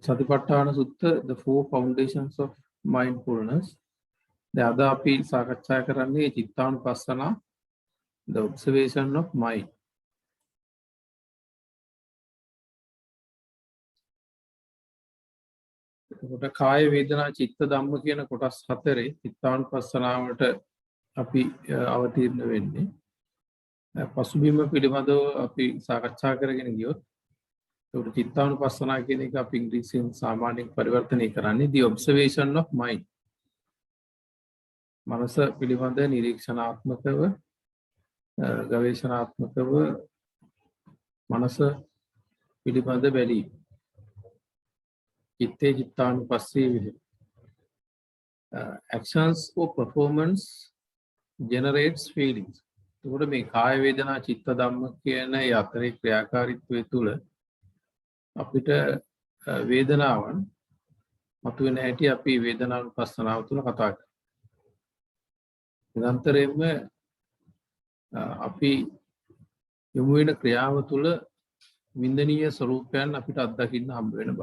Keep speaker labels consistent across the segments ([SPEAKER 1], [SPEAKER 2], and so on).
[SPEAKER 1] Satipatthana Sutta, the four foundations of mindfulness. The other api sakachcha karanne Chittanupassana, the observation of mind. කොට කාය වේදනා චිත්ත ධම්ම කියන කොටස් හතරේ චිත්තානුපස්සනාවට අපි අවතීර්ණ වෙන්නේ. පසුබිම පිළිබඳව අපි සාකච්ඡා කරගෙන ගියොත් ඒකට චිත්තානුපස්සනා කියන එක අපි ඉංග්‍රීසියෙන් සාමාන්‍යයෙන් පරිවර්තනය කරන්නේ the observation of mind. මනස පිළිබඳ නිරීක්ෂණාත්මකව ගවේෂණාත්මකව මනස පිළිබඳ බැලීම. Chitte Chittanupassana. Actions or performance generates feelings. එතකොට මේ කාය වේදනා චිත්ත ධම්ම කියන ඒ අතරේ ක්‍රියාකාරීත්වය තුළ අපිට වේදනාවන් මතුවෙන හැටි අපි වේදනානුපස්සනාව තුළ කතා කරනවා. නිරන්තරයෙන්ම අපි යොමු වෙන ක්‍රියාව තුළ වින්දනීය ස්වરૂපයන් අපිට අත්දකින්න හම්බ වෙන බව.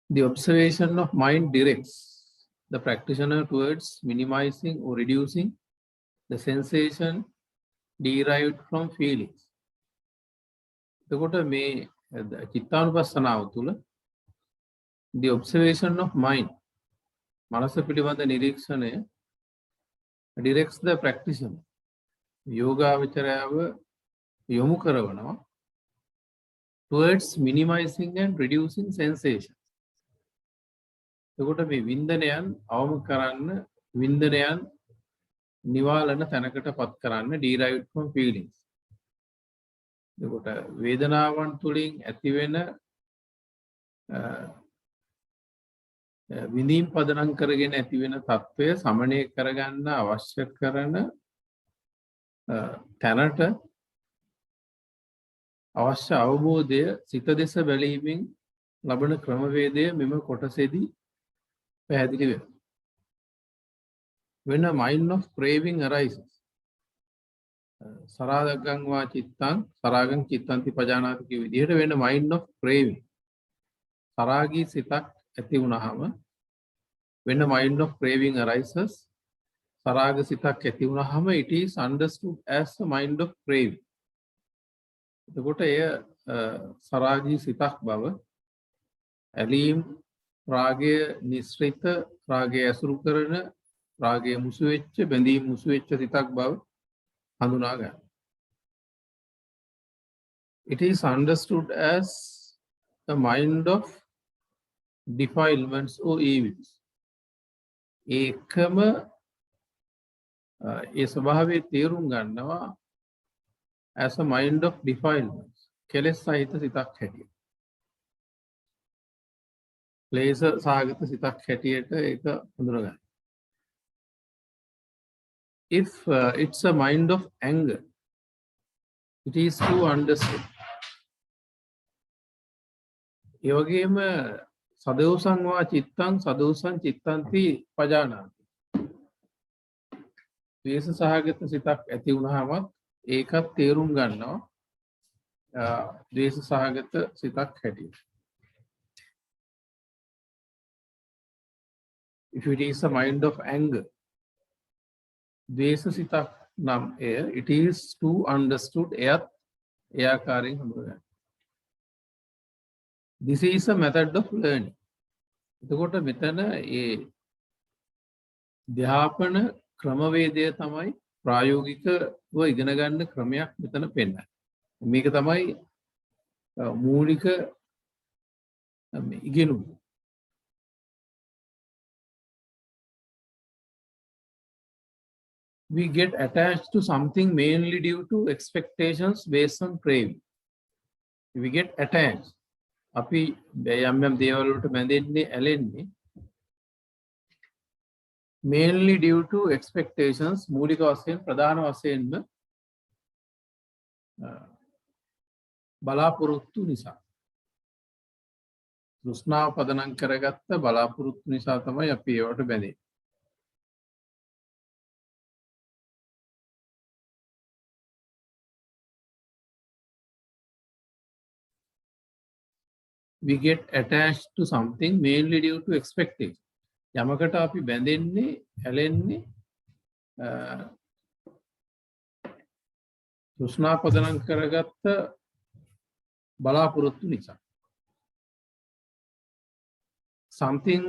[SPEAKER 1] The observation of mind directs the practitioner towards minimizing or reducing the sensation derived from feelings. එතකොට මේ චිත්තානුපස්සනාව තුළ the observation of mind මනස පිළිබඳ නිරීක්ෂණය directs the practitioner යෝගාවචරයව යොමු කරනවා towards minimizing and reducing sensation. එතකොට මේ වින්දනයන් අවම කරන්න වින්දනයන් නිවාලන තැනකට පත් කරන්න derived from feelings. එතකොට වේදනාවන් තුලින් ඇතිවෙන විඳීම් පදනම් කරගෙන ඇතිවෙන తত্ত্বය සමනය කරගන්න අවශ්‍ය කරන තැනට අවශ්‍ය අවබෝධය සිත දෙස බැලීමෙන් ලබන ක්‍රමවේදය මෙම කොටසේදී පැහැදිලි වෙනවා. When a mind of craving arises, saragam va chittan saragam chittanti pajanati කිය විදිහට when a mind of craving saragi සිතක් ඇති වුණාම when a mind of craving arises sarag සිතක් ඇති වුණාම it is understood as a mind of craving. එතකොට එය සරාගී සිතක් බව ඇලීම් රාගය නිස්ෘත රාගය ඇසුරු කරන රාගය මුසු වෙච්ච බැඳීම් මුසු වෙච්ච සිතක් බව හඳුනා ගන්න. It is understood as the mind of defilements or evils. ඒකම ඒ ස්වභාවයේ තේරුම් ගන්නවා as a mind of defilements. කෙලෙස් සහිත සිතක් හැටියට. ක්ලේශ සහගත සිතක් හැටියට ඒක හඳුනා ගන්න. If it's a mind of anger, it is to understood. ඒ වගේම සදෝසං වා චිත්තං සදෝසං චිත්තන්ති පජානාති. ද්වේෂ සහගත සිතක් ඇති වුණාම ඒකත් තේරුම් ගන්නවා ද්වේෂ සහගත සිතක් හැටියට. If it is a mind of anger, ද්වේෂ සිතක් නම් එය it is to understood එයත් ඒ ආකාරයෙන් හඳුනගන්න. This is a method of learning. එතකොට මෙතන ඒ ධ්‍යාපන ක්‍රමවේදය තමයි ප්‍රායෝගිකව ඉගෙන ගන්න ක්‍රමයක් මෙතන පෙන්නන්නේ. මේක තමයි මූලික ඉගෙනුම. We get attached to something mainly due to expectations based on craving. We get attached. අපි යම් යම් දේවල් වලට බැඳෙන්නේ ඇලෙන්නේ mainly due to expectations මූලික වශයෙන් ප්‍රධාන වශයෙන්ම බලාපොරොත්තු නිසා. තෘෂ්ණාව පදනම් කරගත්ත බලාපොරොත්තු නිසා තමයි අපි ඒවට බැඳෙන්නේ. we get attached to something mainly due to expectation. යමකට අපි බැඳෙන්නේ ඇලෙන්නේ තෘෂ්ණා පදනම් කරගත්ත බලාපොරොත්තු නිසා. Something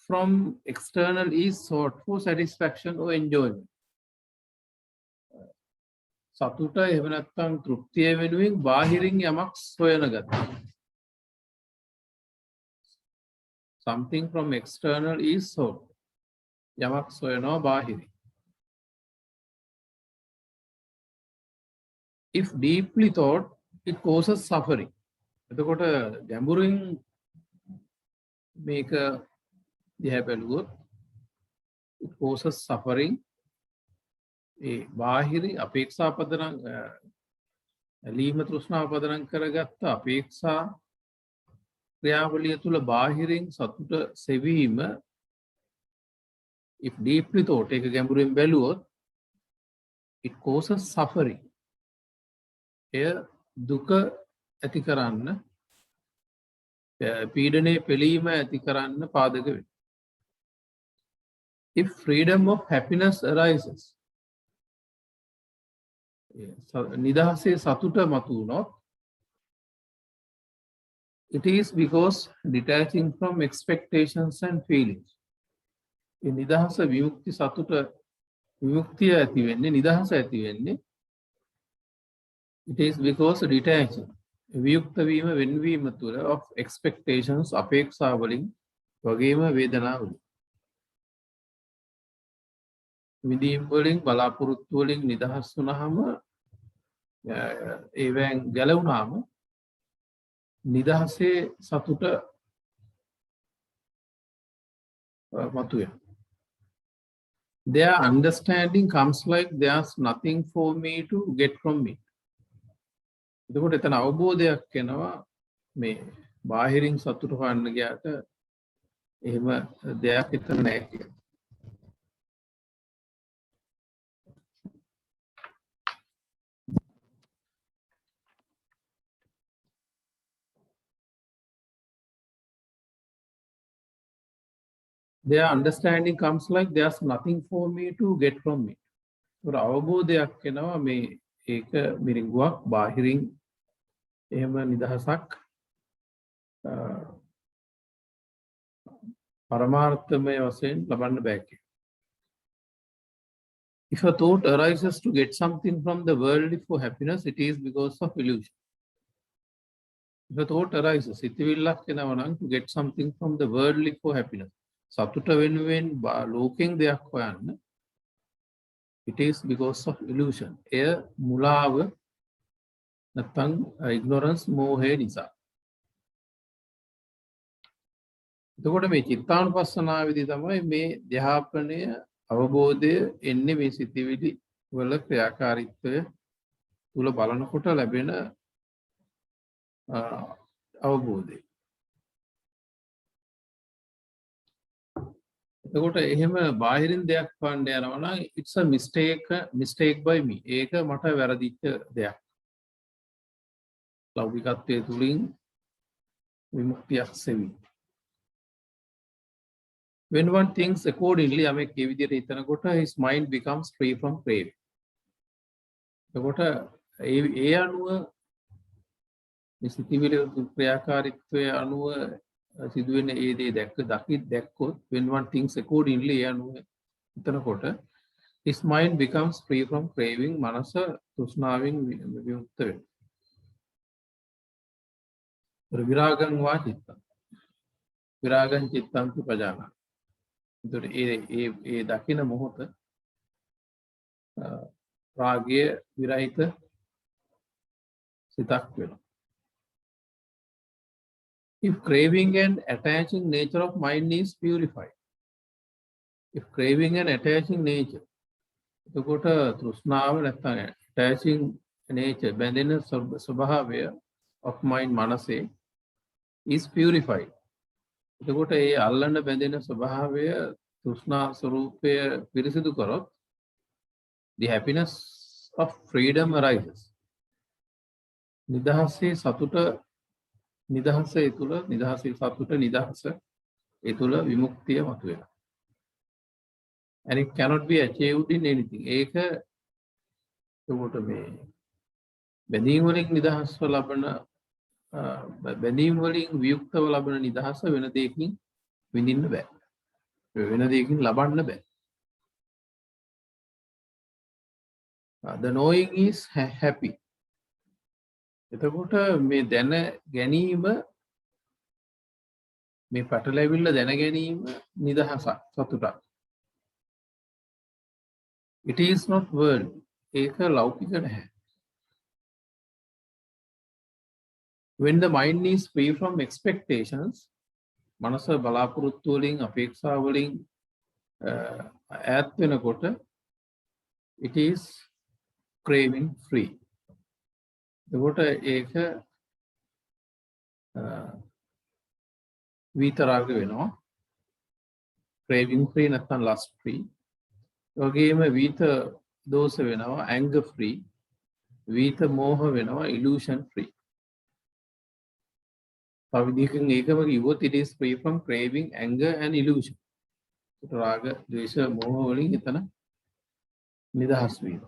[SPEAKER 1] from external is sought for satisfaction or enjoyment. සතුට එහෙම නැත්නම් තෘප්තිය වෙනුවෙන් බාහිරින් යමක් සොයන ගතිය. Something from external is sought. යමක් සොයනවා බාහිරින්. If deeply thought, it causes suffering. එතකොට ගැඹුරින් මේක දිහා බැලුවොත් it causes suffering. ඒ බාහිරි අපේක්ෂා පදනම් ඇලීම තෘෂ්ණාව පදනම් කරගත්ත අපේක්ෂා ක්‍රියාවලිය තුළ බාහිරින් සතුට සෙවීම if deeply thought ඒක ගැඹුරින් බැලුවොත් it causes suffering. එය දුක ඇති කරන්න පීඩනයේ පෙළීම ඇති කරන්න පාදක වෙනවා. If freedom of happiness arises, නිදහසේ සතුට මතුවුණොත් it is because detaching from expectations and feelings. ඒ නිදහස විමුක්ති සතුට විමුක්තිය ඇති වෙන්නේ නිදහස ඇති වෙන්නේ it is because detaching වියුක්ත වීම වෙන්වීම තුළ of expectations අපේක්ෂා වලින් වගේම වේදනා වලින් විදීම් වලින් බලාපොරොත්තු වලින් නිදහස් වුණාම ඒවෙන් ගැලවුණාම නිදහසේ සතුට මතුවේ. Their understanding comes like there's nothing for me to get from me. එතකොට එතන අවබෝධයක් එනවා මේ බාහිරින් සතුට හොයන්න ගියාට එහෙම දෙයක් එතන නැහැ කියලා. Their understanding comes like there's nothing for me to get from me. ඒතර අවබෝධයක් එනවා මේ ඒක මිරිඟුවක් බාහිරින් එහෙම නිදහසක් පරමාර්ථමය වශයෙන් ලබන්න බෑ කියලා. If a thought arises to get something from the worldly for happiness, it is because of illusion. If a thought arises, සිතවිල්ලක් එනවා නම් to get something from the worldly for happiness. සතුට වෙනුවෙන් ලෝකෙන් දෙයක් හොයන්න it is because of illusion. එය මුලාව නැත්නම් ignorance මෝහය නිසා. එතකොට මේ චිත්තානුපස්සනාවේදී තමයි මේ ධ්‍යාපනය අවබෝධය එන්නේ මේ සිතිවිලි වල ක්‍රියාකාරීත්වය තුල බලනකොට ලැබෙන අවබෝධය. එතකොට එහෙම බාහිරින් දෙයක් හොයන්න යනවා නම් it's a mistake by me. ඒක මට වැරදිච්ච දෙයක්. ලෞකිකත්වයේ තුලින් විමුක්තියක් සෙවි. When one thinks accordingly, යමෙක් ඒ විදිහට හිතනකොට his mind becomes free from craving. එතකොට ඒ අනුව මේ සිතිවිලි ක්‍රියාකාරීත්වයේ අනුව සිදුවෙන ඒ දේ දැක්කොත් when one thinks accordingly ඒ අනුව හිතනකොට his mind becomes free from craving. මනස තෘෂ්ණාවෙන් විමුක්ත වෙනවා. විරාගං වා චිත්තං විරාගං චිත්තං පජානාති. එතකොට ඒ දකින මොහොත රාගය විරහිත සිතක් වෙනවා. If craving and attaching nature of mind is purified. If craving and attaching nature, එතකොට තෘෂ්ණාව නැත්නම් attaching nature බැඳෙන ස්වභාවය of mind මනසේ is purified. එතකොට ඒ අල්ලන්න බැඳෙන ස්වභාවය තෘෂ්ණා ස්වરૂපය පිරිසිදු කරොත් the happiness of freedom arises. නිදහසේ සතුට නිදහස ඒ තුළ නිදහස සතුට නිදහස ඒ තුළ විමුක්තිය මතුවෙනවා. And it cannot be achieved in anything. ඒක ඒකට මේ බැඳීම් වලින් නිදහස්ව ලබන බැඳීම් වලින් වියුක්තව ලබන නිදහස වෙන දෙයකින් විඳින්න බෑ. වෙන දෙයකින් ලබන්න බෑ. The knowing is happy. එතකොට මේ දැන ගැනීම මේ පටලැවිල්ල දැන ගැනීම නිදහසක් සතුටක්. It is not world. ඒක ලෞකික නැහැ. When the mind is free from expectations, මනස බලාපොරොත්තු වලින් අපේක්ෂා වලින් ඈත් වෙනකොට it is craving free. එතකොට ඒක විතරාග වෙනවා. craving free නැත්නම් lust free. ඒ වගේම විත දෝෂ වෙනවා anger free. විත මෝහ වෙනවා illusion free. පවිධිකෙන් ඒකම කිව්වොත් it is free from craving, anger and illusion. රාග, ද්වේෂ, මෝහ වලින් එතන නිදහස් වීම.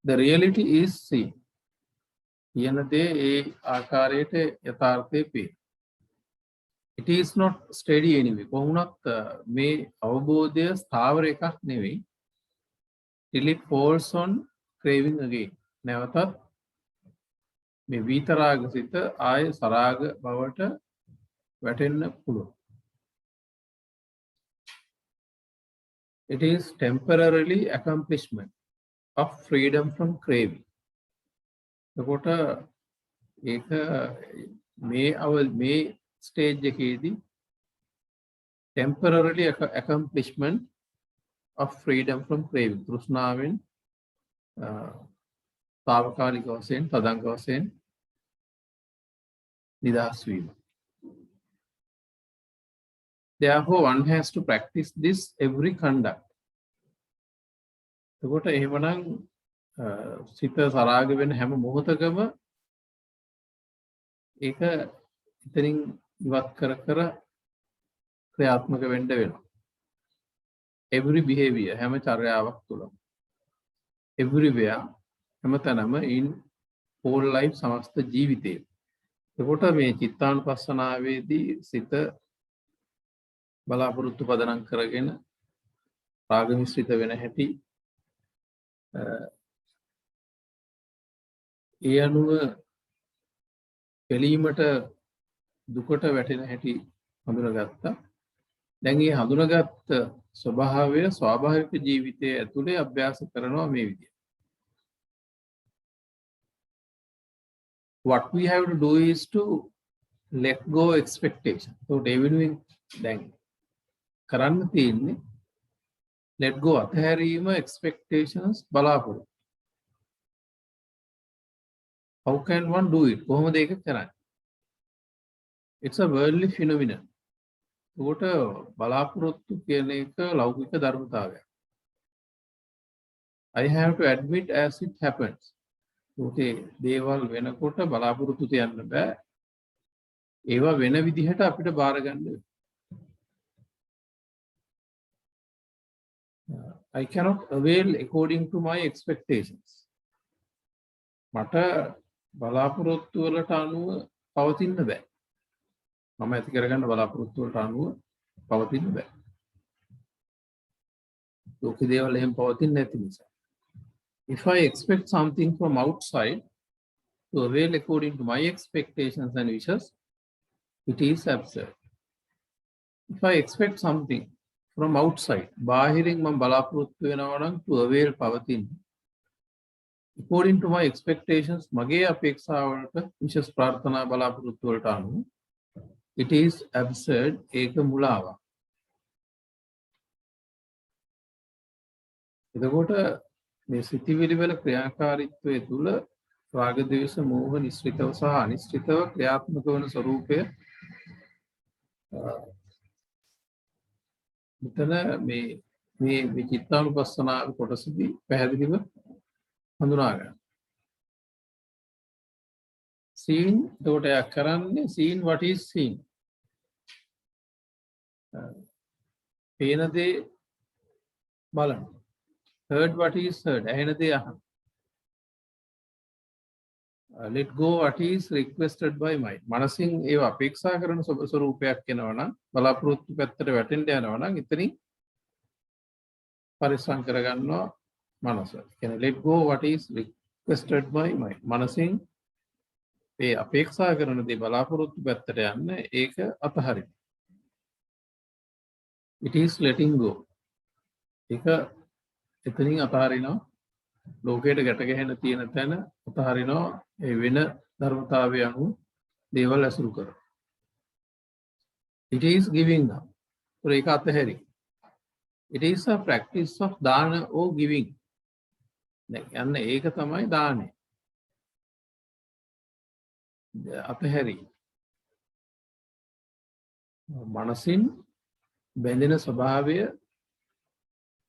[SPEAKER 1] The reality is seen. කියන දේ ඒ ආකාරයට යථාර්ථයේ පේ. It is not steady anyway. කොහොමුණත් මේ අවබෝධය ස්ථාවර එකක් නෙවෙයි. Till it falls on craving again. නැවතත් මේ විතරාග සිත ආය සරාග බවට වැටෙන්න පුළුවන්. It is temporarily accomplishment of freedom from craving. එතකොට ඒක මේ ස්ටේජ් එකේදී temporarily accomplishment of freedom from craving. තෘෂ්ණාවෙන් తాවකාලික වශයෙන් තදංග වශයෙන් නිදහස් වීම. Therefore one has to practice this every conduct. එතකොට එහෙමනම් සිත සරාග වෙන හැම මොහොතකම ඒක ඉතින් ඉවත් කර කර ක්‍රියාත්මක වෙන්න වෙනවා. Every behavior හැම චර්යාවක් තුළම everywhere හැමතැනම in whole life සමස්ත ජීවිතේ. එතකොට මේ චිත්තානුපස්සනාවේදී සිත බලාපොරොත්තු පදනම් කරගෙන රාග මිශ්‍රිත වෙන හැටි ඒ අනුව පිළීමට දුකට වැටෙන හැටි හඳුනාගත්තා. දැන් මේ හඳුනාගත්ත ස්වභාවය ස්වාභාවික ජීවිතයේ ඇතුලේ අභ්‍යාස කරනවා මේ විදිහට. What we have to do is to let go expectation. So David දැන් කරන්න තියෙන්නේ let go අතහැරීම expectations බලාපොරොත්තු. How can one do it? කොහොමද ඒක කරන්නේ? It's a worldly phenomenon. ඒකට බලාපොරොත්තු කියන එක ලෞකික ධර්මතාවයක්. I have to admit as it happens. ඕකේ දේවල් වෙනකොට බලාපොරොත්තු තියන්න බෑ. ඒවා වෙන විදිහට අපිට බාර ගන්න. I cannot avail according to my expectations. මට බලාපොරොත්තු වලට අනුව පවතින්න බෑ. මම ඇති කරගන්න බලාපොරොත්තු වලට අනුව පවතින්න බෑ. ලෝකේ දේවල් එහෙම පවතින්නේ නැති නිසා. If I expect something from outside to avail according to my expectations and wishes, it is absurd. If I expect something from outside, බාහිරින් මම බලාපොරොත්තු වෙනවා නම් to avail පවතින්න. According to my expectations, මගේ අපේක්ෂාවලට විශේෂ ප්‍රාර්ථනා බලාපොරොත්තු වලට අනුව it is absurd. ඒක මුලාවක්. එතකොට මේ සිතිවිලි වල ක්‍රියාකාරීත්වයේ තුල රාග ද්වේෂ මෝහ නිශ්චිතව සහ අනිශ්චිතව ක්‍රියාත්මක වන ස්වરૂපය මෙතන මේ චිත්තානුපස්සනාවේ කොටසදී පැහැදිලිව හඳුනා ගන්න. seen එතකොට එයා කරන්නේ seen what is seen පේන දේ බලන්න heard what is heard ඇහෙන දේ අහන්න let go what is requested by mind මනසින් ඒව අපේක්ෂා කරන ස්වරූපයක් වෙනවා නම් බලාපොරොත්තු පැත්තට වැටෙන්න යනවා නම් එතනින් පරිස්සම් කරගන්නවා මනස කියන්නේ let go what is requested by mind මනසින් ඒ අපේක්ෂා කරන දේ බලාපොරොත්තු පැත්තට යන්න ඒක අතහරින්න it is letting go ඒක එතනින් අතහරිනවා ලෝකයට ගැට ගැහෙන තියෙන තැන අතහරිනවා ඒ වෙන ධර්මතාවය අනුව දේවල් ඇසුරු කර it is giving up ඒක අතහැරි it is a practice of දාන or giving දැන් යන්න ඒක තමයි දානේ අතහැරි මනසින් බැඳෙන ස්වභාවය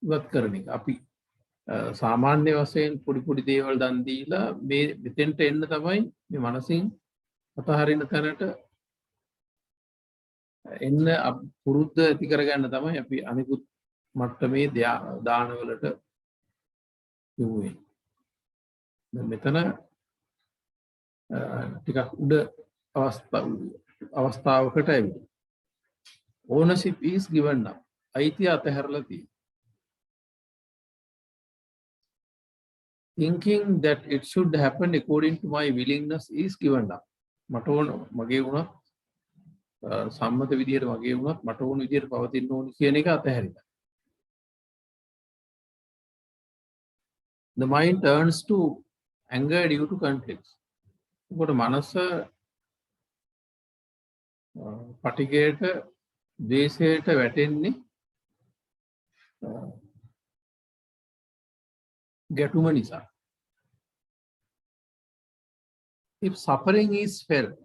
[SPEAKER 1] ඉවත් කරන එක අපි සාමාන්‍ය වශයෙන් පොඩි පොඩි දේවල් දන් දීලා මේ මෙතෙන්ට එන්න තමයි මේ මනසින් අතහරින තැනට එන්න පුරුද්ද ඇති කරගන්න තමයි අපි අනිකුත් මට්ටමේ දානවලට යොමු වෙන්නේ. දැන් මෙතන ටිකක් උඩ අවස්ථාවකට ඇවිත් ownership is given now අයිතිය අතහැරලා තියෙනවා. Thinking that it should happen according to my willingness is given up. මට ඕන මගේ වුණත් සම්මත විදියට මගේ වුණත් මට ඕන විදියට පවතින්න ඕන කියන එක අතහැරිලා. The mind turns to anger due to conflicts. ඒකට මනස පටිඝයට ද්වේෂයට වැටෙන්නේ ගැටුම නිසා. If suffering is felt,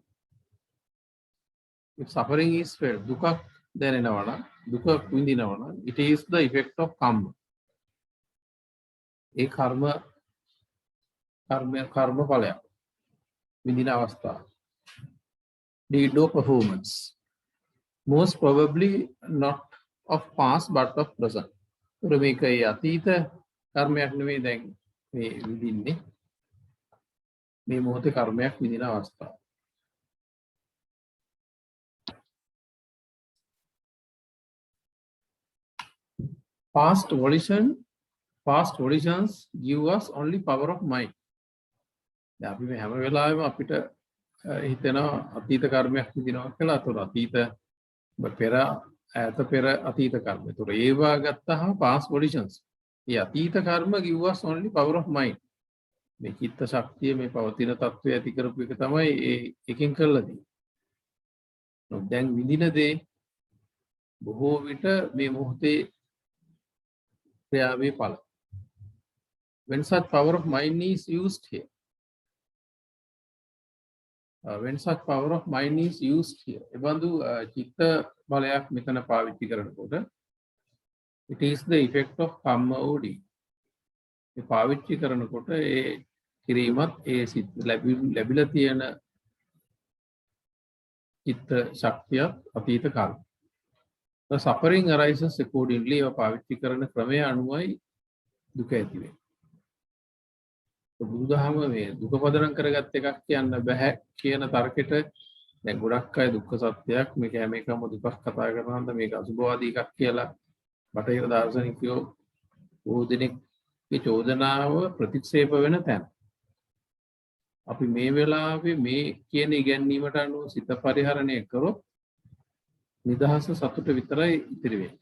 [SPEAKER 1] දුකක් දැනෙනවා නම් දුක විඳිනවා නම් it is the effect of karma. ඒ කර්ම ඵලයක් විඳින අවස්ථාව. Deed or performance. Most probably not of past but of present. මේක අතීත කර්මයක් නෙවෙයි දැන් මේ විඳින්නේ මේ මොහොතේ කර්මයක් විඳින අවස්ථාව. Past volitions give us only power of mind. දැන් අපි මේ හැම වෙලාවෙම අපිට හිතෙනවා අතීත කර්මයක් විඳිනවා කියලා. අතොර අතීත පෙර ඈත පෙර අතීත කර්ම. ඒතොර ඒවා ගත්තාම past volitions ඒ අතීත කර්ම give us only power of mind. මේ චිත්ත ශක්තිය මේ පවතින තත්ත්වය ඇති කරපු එක තමයි එකෙන් කරලා තියෙන්නේ. දැන් විඳින දේ බොහෝ විට මේ මොහොතේ ක්‍රියාවේ ඵල. When such power of mind is used here. එබඳු චිත්ත බලයක් මෙතන පාවිච්චි කරනකොට it is the effect of karma OD. ඒ පාවිච්චි කරනකොට ඒ කිරීමත් ඒ ලැබිලා තියෙන චිත්ත ශක්තිය අතීත කර්ම. The suffering arises accordingly. ඒවා පාවිච්චි කරන ක්‍රමය අනුවයි දුක ඇති වෙන්නේ. බුදුදහම මේ දුක පදනම් කරගත් එකක් කියන්න බෑ කියන තර්කෙට දැන් ගොඩක් අය දුක්ඛ සත්‍යයක් මේක හැම එකම දුකක් කතා කරනවාද මේක අසුභවාදී එකක් කියලා බටහිර දාර්ශනිකයෝ බොහෝ දෙනෙක්ගේ චෝදනාව ප්‍රතික්ෂේප වෙන තැන. අපි මේ වෙලාවේ මේ කියන ඉගැන්වීමට අනුව සිත පරිහරණය කරොත් නිදහස සතුට විතරයි ඉතිරි වෙන්නේ.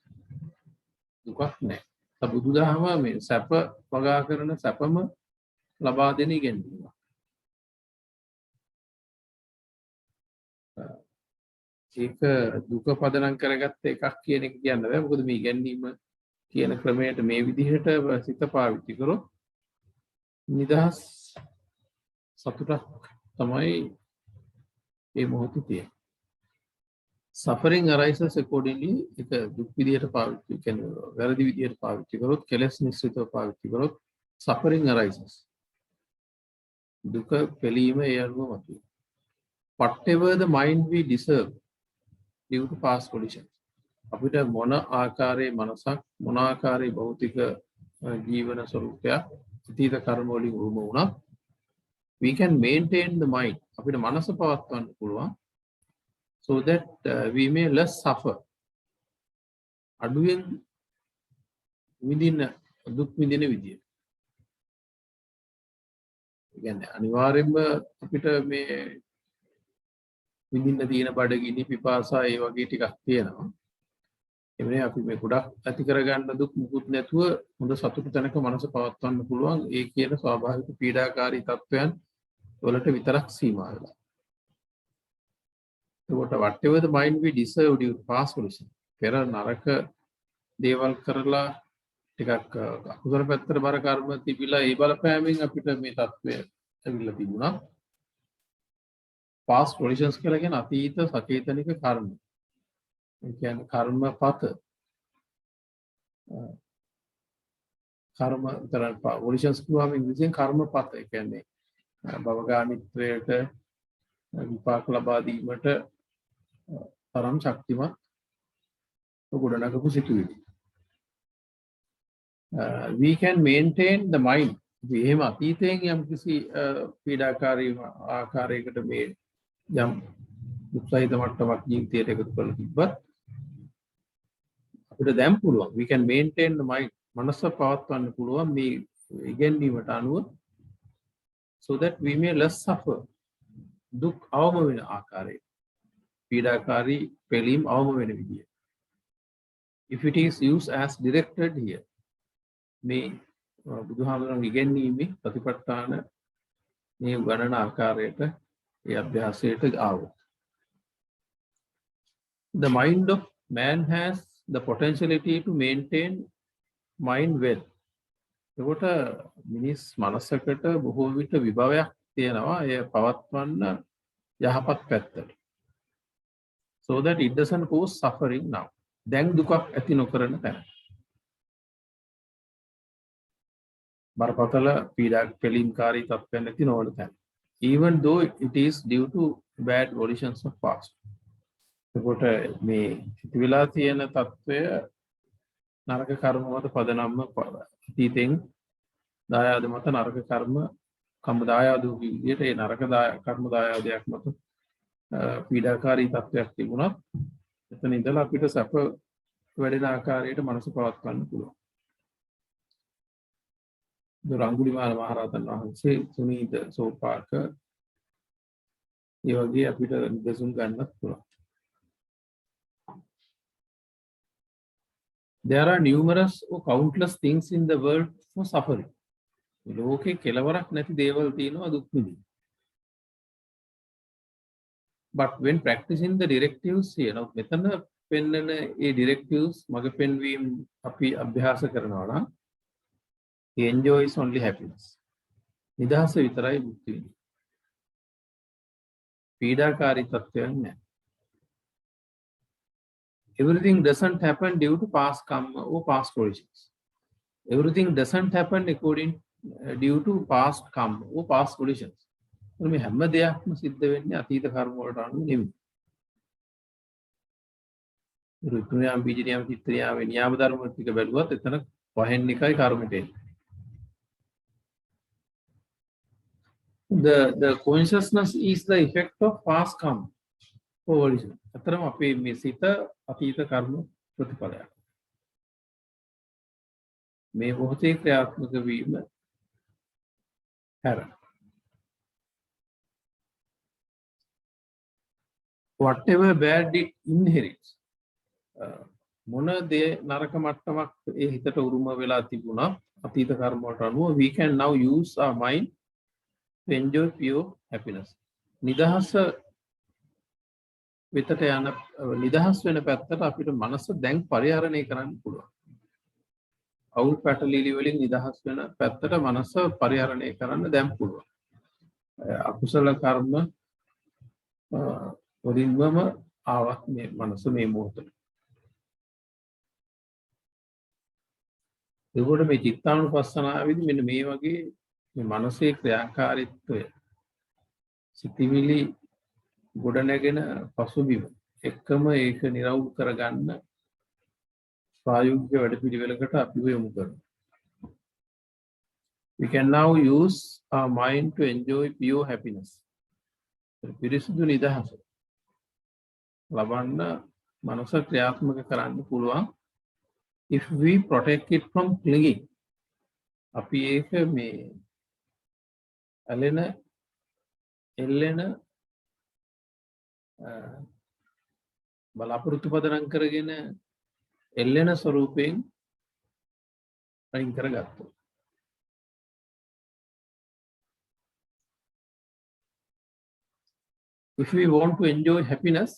[SPEAKER 1] දුකක් නැහැ. බුදුදහම මේ සැප වගා කරන සැපම ලබා දෙන ඉගැන්වීම. ඒක දුක පදනම් කරගත්ත එකක් කියන එක කියන්න බෑ. මොකද මේ ඉගැන්වීම කියන ක්‍රමයට මේ විදිහට සිත පාවිච්චි කරොත් නිදහස් සතුටක් තමයි මේ මොහොතේ තියෙන්නේ. Suffering arises accordingly. ඒක දුක් විදිහට පාවිච්චි කියන්නේ වැරදි විදිහට පාවිච්චි කරොත් කෙලස් නිස්සිතව පාවිච්චි කරොත් suffering arises. දුක පිළීම ඒ අනුව මතුවේ. whatever the mind we deserve due to past conditions. අපිට මොන ආකාරයේ මනසක් මොන ආකාරයේ භෞතික ජීවන ස්වરૂපයක් අතීත කර්ම වලින් උරුම වුණත් we can maintain the mind. අපිට මනස පවත්වන්න පුළුවන් so that we may less suffer. අඩුවෙන් විඳින දුක් විඳින විදිය. කියන්නේ අනිවාර්යයෙන්ම අපිට මේ විඳින්න තියෙන බඩගිනි පිපාසා ඒ වගේ ටිකක් තියෙනවා. එමේ අපි මේ ගොඩක් ඇති කරගන්න දුක් මුකුත් නැතුව හොඳ සතුට තැනක මනස පවත්වන්න පුළුවන් ඒ කියන ස්වාභාවික පීඩාකාරී තත්වයන් වලට විතරක් සීමා වෙලා. ඒකට whatever the mind we deserve due to past condition. පෙර නරක දේවල් කරලා ටිකක් අකුසල පැත්තට බර කර්ම තිබිලා ඒ බලපෑමෙන් අපිට මේ තත්වය ඇවිල්ලා තිබුණා. past conditions කියලා කියන අතීත සචේතනික කර්ම. ඒ කියන්නේ කර්මපත කර්ම විතරක් conditions කියවම ඉංග්‍රීසියෙන් කර්මපත. ඒ කියන්නේ භවගාමීත්වයට විපාක ලබා දීමට තරම් ශක්තිමත් ගොඩනගපු සිතුවිලි. We can maintain the mind. එහෙම අතීතයෙන් යම් කිසි පීඩාකාරී ආකාරයකට මේ යම් දුක්සහිත මට්ටමක් ජීවිතයට එකතු කරලා තිබ්බත් අපිට දැන් පුළුවන් we can maintain the mind. මනස පවත්වන්න පුළුවන් මේ ඉගෙනීමට අනුව so that we may less suffer. දුක් අවම වෙන ආකාරයේ පීඩාකාරී පෙළීම් අවම වෙන විදිය. If it is used as directed here. මේ බුදුහාමුදුරන් ඉගෙනීමේ ප්‍රතිපත්තාන මේ ගණන ආකාරයට ඒ අභ්‍යාසයට ආවොත්. The mind of man has the potentiality to maintain mind well. ඒකට මිනිස් මනසකට බොහෝ විට විභවයක් තියෙනවා ඒ පවත්වන්න යහපත් පැත්තට. So that it doesn't cause suffering now. දැන් දුකක් ඇති නොකරන තැන. බරපතල පීඩා පෙළීම්කාරී තත්ත්වයන් නැති නොවන තැන. Even though it is due to bad volitions of past. ඒකට මේ සිතිවිලා තියෙන තත්ත්වය නරක කර්ම මත පදනම්ම අතීතෙන් දායාද මත නරක කර්ම කම්ම දායාද වූ විදිහට ඒ නරක කර්ම දායාදයක් මත පීඩාකාරී තත්ත්වයක් තිබුණා. එතන ඉඳලා අපිට සැප වැඩෙන ආකාරයට මනස පවත්වන්න පුළුවන්. දුරංගුලිමාල මහරහතන් වහන්සේ සුනීත සෝපාක ඒ වගේ අපිට නිදසුන් ගන්නත් පුළුවන්. There are numerous or countless things in the world for suffering. ලෝකේ කෙලවරක් නැති දේවල් තියෙනවා දුක් විඳින්න. But when practicing the directives here, now මෙතන පෙන්වන ඒ directives මග පෙන්වීම අපි අභ්‍යාස කරනවා නම් he enjoys only happiness. නිදහස විතරයි මුක්ති විඳින්නේ. පීඩාකාරී තත්ත්වයක් නැහැ. Everything doesn't happen due to past karma or past origins. Everything doesn't happen according due to past karma or past conditions. මේ හැම දෙයක්ම සිද්ධ වෙන්නේ අතීත කර්ම වලට අනුව නෙමෙයි. ඍතුනියම් බීජනියම් චිත්තනියම් නියම ධර්ම ටික බැලුවත් එතන පහෙන් එකයි කර්මෙට එන්නේ. The consciousness is the effect of past karma or origin. අතරම අපේ මේ සිත අතීත කර්ම ප්‍රතිඵලයක්. මේ මොහොතේ ක්‍රියාත්මක වීම හැර whatever bad it inherits. මොන දේ නරක මට්ටමක් ඒ හිතට උරුම වෙලා තිබුණා අතීත කර්ම වලට අනුව we can now use our mind to enjoy pure happiness. නිදහස වෙතට යන නිදහස් වෙන පැත්තට අපිට මනස දැන් පරිහරණය කරන්න පුළුවන්. අවුල් පැටලිලි වලින් නිදහස් වෙන පැත්තට මනස පරිහරණය කරන්න දැන් පුළුවන්. අකුසල කර්ම වලින්ම ආවත් මේ මනස මේ මොහොතේ. ඒකට මේ චිත්තානුපස්සනාවේදී මෙන්න මේ වගේ මේ මනසේ ක්‍රියාකාරීත්වය සිතිවිලි ගොඩනැගෙන පසුබිම එක්කම ඒක නිරවුල් කරගන්න ප්‍රායෝගික වැඩපිළිවෙලකට අපිව යොමු කරනවා. We can now use our mind to enjoy pure happiness. පිරිසිදු නිදහස ලබන්න මනස ක්‍රියාත්මක කරන්න පුළුවන් if we protect it from clinging. අපි ඒක මේ ඇලෙන එල්ලෙන බලාපොරොත්තු පදනම් කරගෙන එල්ලෙන ස්වරූපයෙන් අයින් කරගත්තා. If we want to enjoy happiness,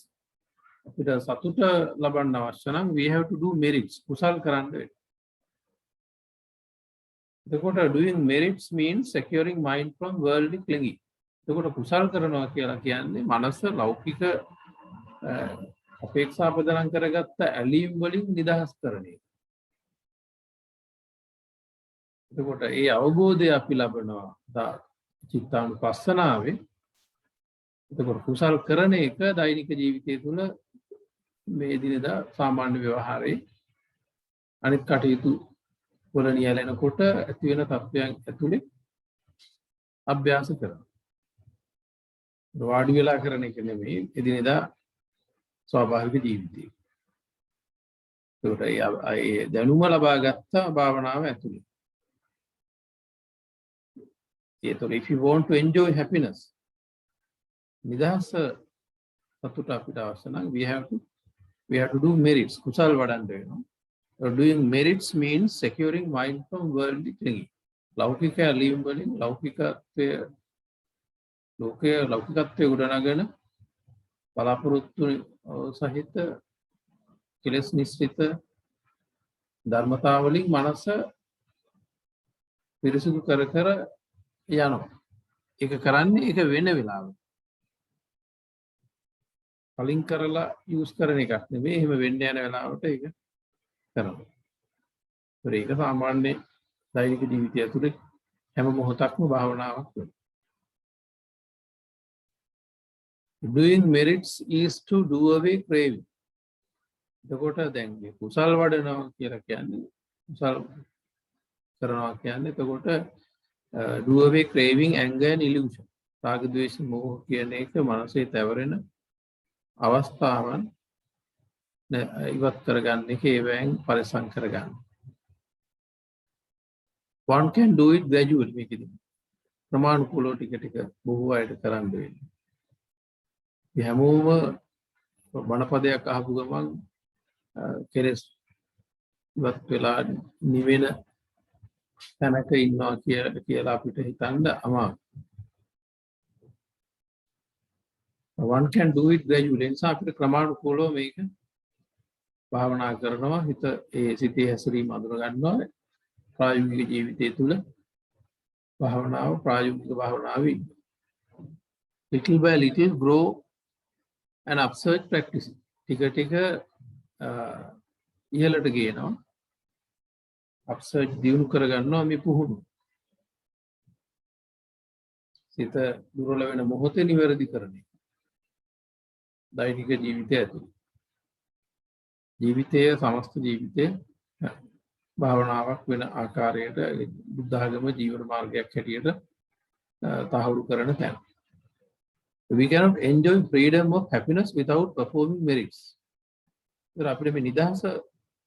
[SPEAKER 1] අපිට සතුට ලබන්න අවශ්‍ය නම් we have to do merits. කුසල් කරන්න වෙනවා. එතකොට doing merits means securing mind from worldly clinging. එතකොට කුසල් කරනවා කියලා කියන්නේ මනස ලෞකික අපේක්ෂා පදනම් කරගත්ත ඇලීම් වලින් නිදහස් කරන එක. එතකොට ඒ අවබෝධය අපි ලබනවා චිත්තානුපස්සනාවේ. එතකොට කුසල් කරන එක දෛනික ජීවිතය තුළ මේ දිනදා සාමාන්‍ය ව්‍යවහාරයේ අනිත් කටයුතු වල නියැලෙනකොට ඇති වෙන තත්ත්වයන් ඇතුලේ අභ්‍යාස කරනවා. වාඩි වෙලා කරන එක නෙමෙයි එදිනෙදා ස්වාභාවික ජීවිතේ. ඒකට ඒ දැනුම ලබා ගත්ත භාවනාව ඇතුලේ. ඒතකොට if you want to enjoy happiness, නිදහස සතුට අපිට අවශ්‍ය නම් we have to do merits. කුසල් වඩන්න වෙනවා. Doing merits means securing mind from worldly clinging. ලෞකික ඇලීම් වලින් ලෞකිකත්වයේ උඩනගෙන බලාපොරොත්තු සහිත කෙලෙස් නිස්සිත ධර්මතාවලින් මනස පිරිසිදු කර යනවා. ඒක කරන්නේ ඒක වෙන වෙලාවක. කලින් කරලා යූස් කරන එකක් නෙමෙයි. එහෙම වෙන්න යන වෙලාවට ඒක කරනවා. ඒක සාමාන්‍ය දෛනික ජීවිතය ඇතුලේ හැම මොහොතක්ම භාවනාවක් වෙනවා. Doing merits is to do away craving. එතකොට දැන් මේ කුසල් වඩනවා කියලා කියන්නේ කුසල් කරනවා කියන්නේ එතකොට do away craving, anger and illusion. රාග ද්වේෂ මෝහ කියන එක මනසේ තැවරෙන අවස්ථාවන් ඉවත් කරගන්න එක ඒවෙන් පරිසම් කරගන්න. One can do it gradually. මේකදී ප්‍රමාණිකව ටික ටික බොහෝ අයට කරන්න වෙන්නේ. මේ හැමෝම බණපදයක් අහපු ගමන් කෙලෙස් ඉවත් වෙලා නිවෙන තැනක ඉන්නවා කියලා අපිට හිතන්න අමාරුයි. One can do it gradually. නිසා අපිට ක්‍රමානුකූලව මේක භාවනා කරනවා. හිත ඒ සිතේ හැසිරීම අඳුර ගන්නවා. ප්‍රායෝගික ජීවිතය තුළ භාවනාව ප්‍රායෝගික භාවනාවේ little by little grow and upsurge practice. ටික ටික ඉහළට ගේනවා. upsurge දියුණු කරගන්නවා මේ පුහුණු. සිත දුර්වල වෙන මොහොතේ නිවැරදි කරන එක. දෛනික ජීවිතය ඇතුළේ. ජීවිතයේ සමස්ත ජීවිතය භාවනාවක් වෙන ආකාරයට බුද්ධ ආගම ජීවන මාර්ගයක් හැටියට තහවුරු කරන තැන. We cannot enjoy freedom of happiness without performing merits. ඒතර අපිට මේ නිදහස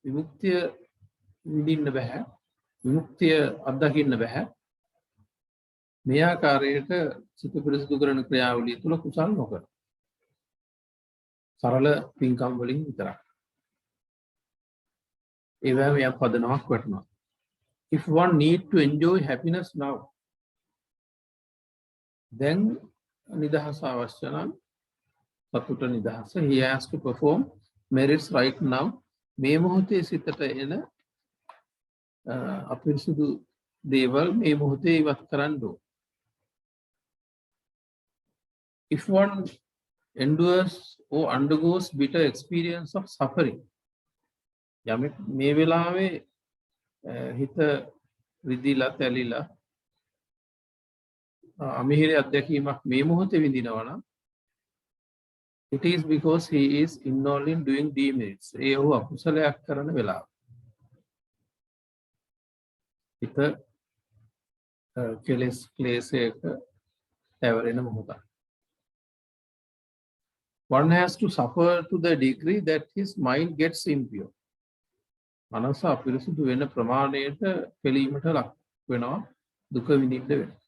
[SPEAKER 1] විමුක්තිය විඳින්න බෑ. විමුක්තිය අත්දකින්න බෑ. මේ ආකාරයට සිත පිරිසිදු කරන ක්‍රියාවලිය තුළ කුසල් නොකර. සරල පින්කම් වලින් විතරයි. ඒවැම යක් පදනමක් වටනවා. If one need to enjoy happiness now, then නිදහස අවශ්‍ය නම් සතුට නිදහස he has to perform merits right now. මේ මොහොතේ සිතට එන අපිරිසුදු දේවල් මේ මොහොතේ ඉවත් කරන්න ඕන. If one endures or undergoes bitter experience of suffering, යමෙක් මේ වෙලාවේ හිත විදිලා තැලිලා අමිහිරි අත්දැකීමක් මේ මොහොතේ විඳිනවා නම් It is because he is involved in doing demerits. ඒ ඔහු අකුසලයක් කරන වෙලාව. හිත කෙලෙස් ක්ලේශයක තැවරෙන මොහොතක්. One has to suffer to the degree that his mind gets impure. මනස අපිරිසුදු වෙන ප්‍රමාණයට පෙළීමට ලක් වෙනවා, දුක විඳින්න වෙනවා.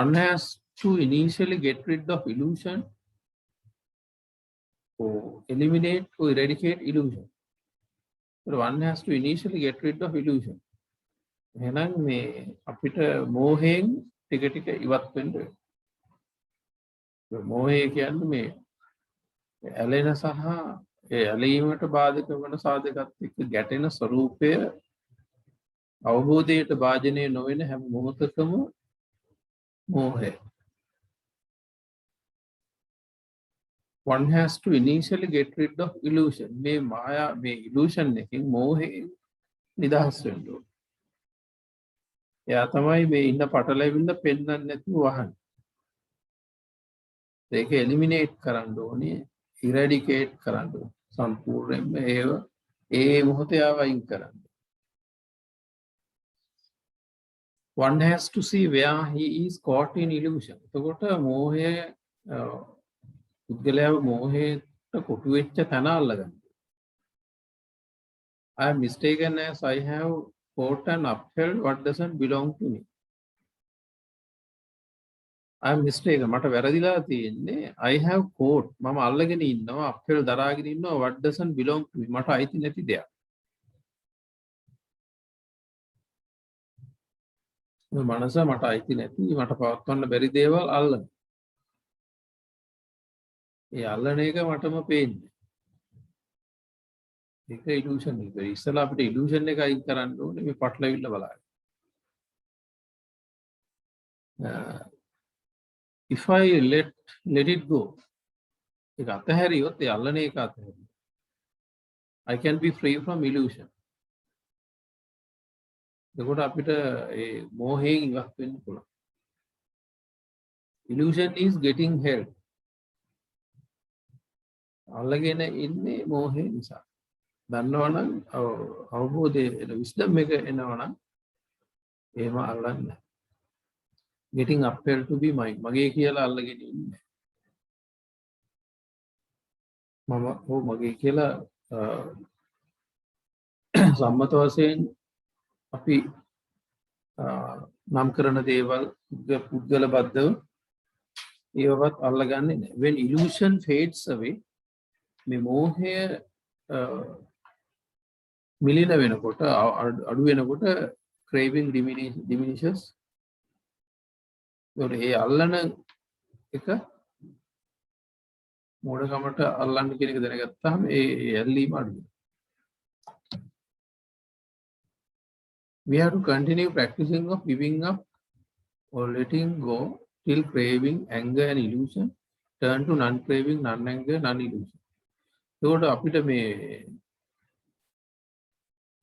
[SPEAKER 1] One has to initially get rid of illusion or eliminate or eradicate illusion. But one has to initially get rid of illusion. එහෙනම් මේ අපිට මෝහයෙන් ටික ටික ඉවත් වෙන්න වෙනවා. මෝහය කියන්නේ මේ ඇලෙන සහ ඒ ඇලීමට බාධක වන සාධකත් එක්ක ගැටෙන ස්වરૂපය අවබෝධයට භාජනය නොවන හැම මොහොතකම මෝහය. One has to initially get rid of illusion. මේ මායා මේ illusion එකෙන් මෝහයෙන් නිදහස් වෙන්න ඕනේ. එයා තමයි මේ ඉන්න පටලැවිල්ල පෙන්වන්නේ නැතුව වහන්නේ. ඒක එලිමිනේට් කරන්න ඕනේ, ඉරැඩිකේට් කරන්න ඕනේ. සම්පූර්ණයෙන්ම ඒව ඒ මොහොතේ ආවයින් කරන්න. One has to see where he is caught in illusion. එතකොට මෝහය පුද්ගලයාව මෝහයට කොටු වෙච්ච තැන අල්ලගන්න. I am mistaken as I have caught and upheld what doesn't belong to me. I am mistaken. මට වැරදිලා තියෙන්නේ. I have caught. මම අල්ලගෙන ඉන්නවා, upheld දරාගෙන ඉන්නවා what doesn't belong to me. මට අයිති නැති දෙයක්. මනස මට අයිති නැති, මට පවත්වන්න බැරි දේවල් අල්ලන. ඒ අල්ලන එක මටම පේන්නේ. ඒක illusion එක. ඉස්සලා අපිට illusion එක අයින් කරන්න ඕනේ මේ පටලවිල්ල බලන්න. If I let it go, ඒක අතහැරියොත් ඒ අල්ලන එක අතහැරියොත් I can be free from illusion. එතකොට අපිට ඒ මෝහයෙන් ඉවත් වෙන්න පුළුවන්. Illusion is getting held. අල්ලගෙන ඉන්නේ මෝහය නිසා. දන්නවනම් අවබෝධයේ wisdom එක එනවනම් එහෙම අල්ලන්නේ. Getting upheld to be mine. මගේ කියලා අල්ලගෙන ඉන්නේ. මම මගේ කියලා සම්මත වශයෙන් අපි නම් කරන දේවල් පුද්ගල බද්ධව ඒවත් අල්ලගන්නේ නැහැ. When illusion fades away, මේ මෝහය මිලින වෙනකොට අඩු වෙනකොට craving diminishes. ඒ අල්ලන එක මෝඩකමට අල්ලන්න කියන එක දැනගත්තාම ඒ ඇල්ලීම අඩු වෙනවා. We have to continue practicing of giving up or letting go till craving, anger and illusion turn to non-craving, non-anger, non-illusion. ඒකට අපිට මේ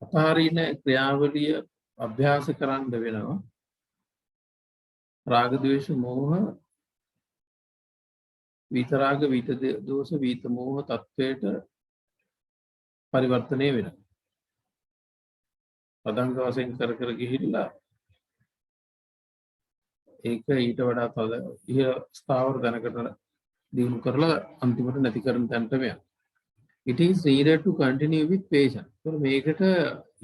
[SPEAKER 1] අතහරින ක්‍රියාවලිය අභ්‍යාස කරන්න වෙනවා. රාග ද්වේෂ මෝහ විතරාග විත දෝෂ විත මෝහ තත්වයට පරිවර්තනය වෙනවා. පදංග වශයෙන් කර කර ගිහිල්ලා ඒක ඊට වඩා තද ඉහළ ස්ථාවර දැනකට දියුණු කරලා අන්තිමට නැති කරන තැනට යනවා. It is needed to continue with patience. So මේකට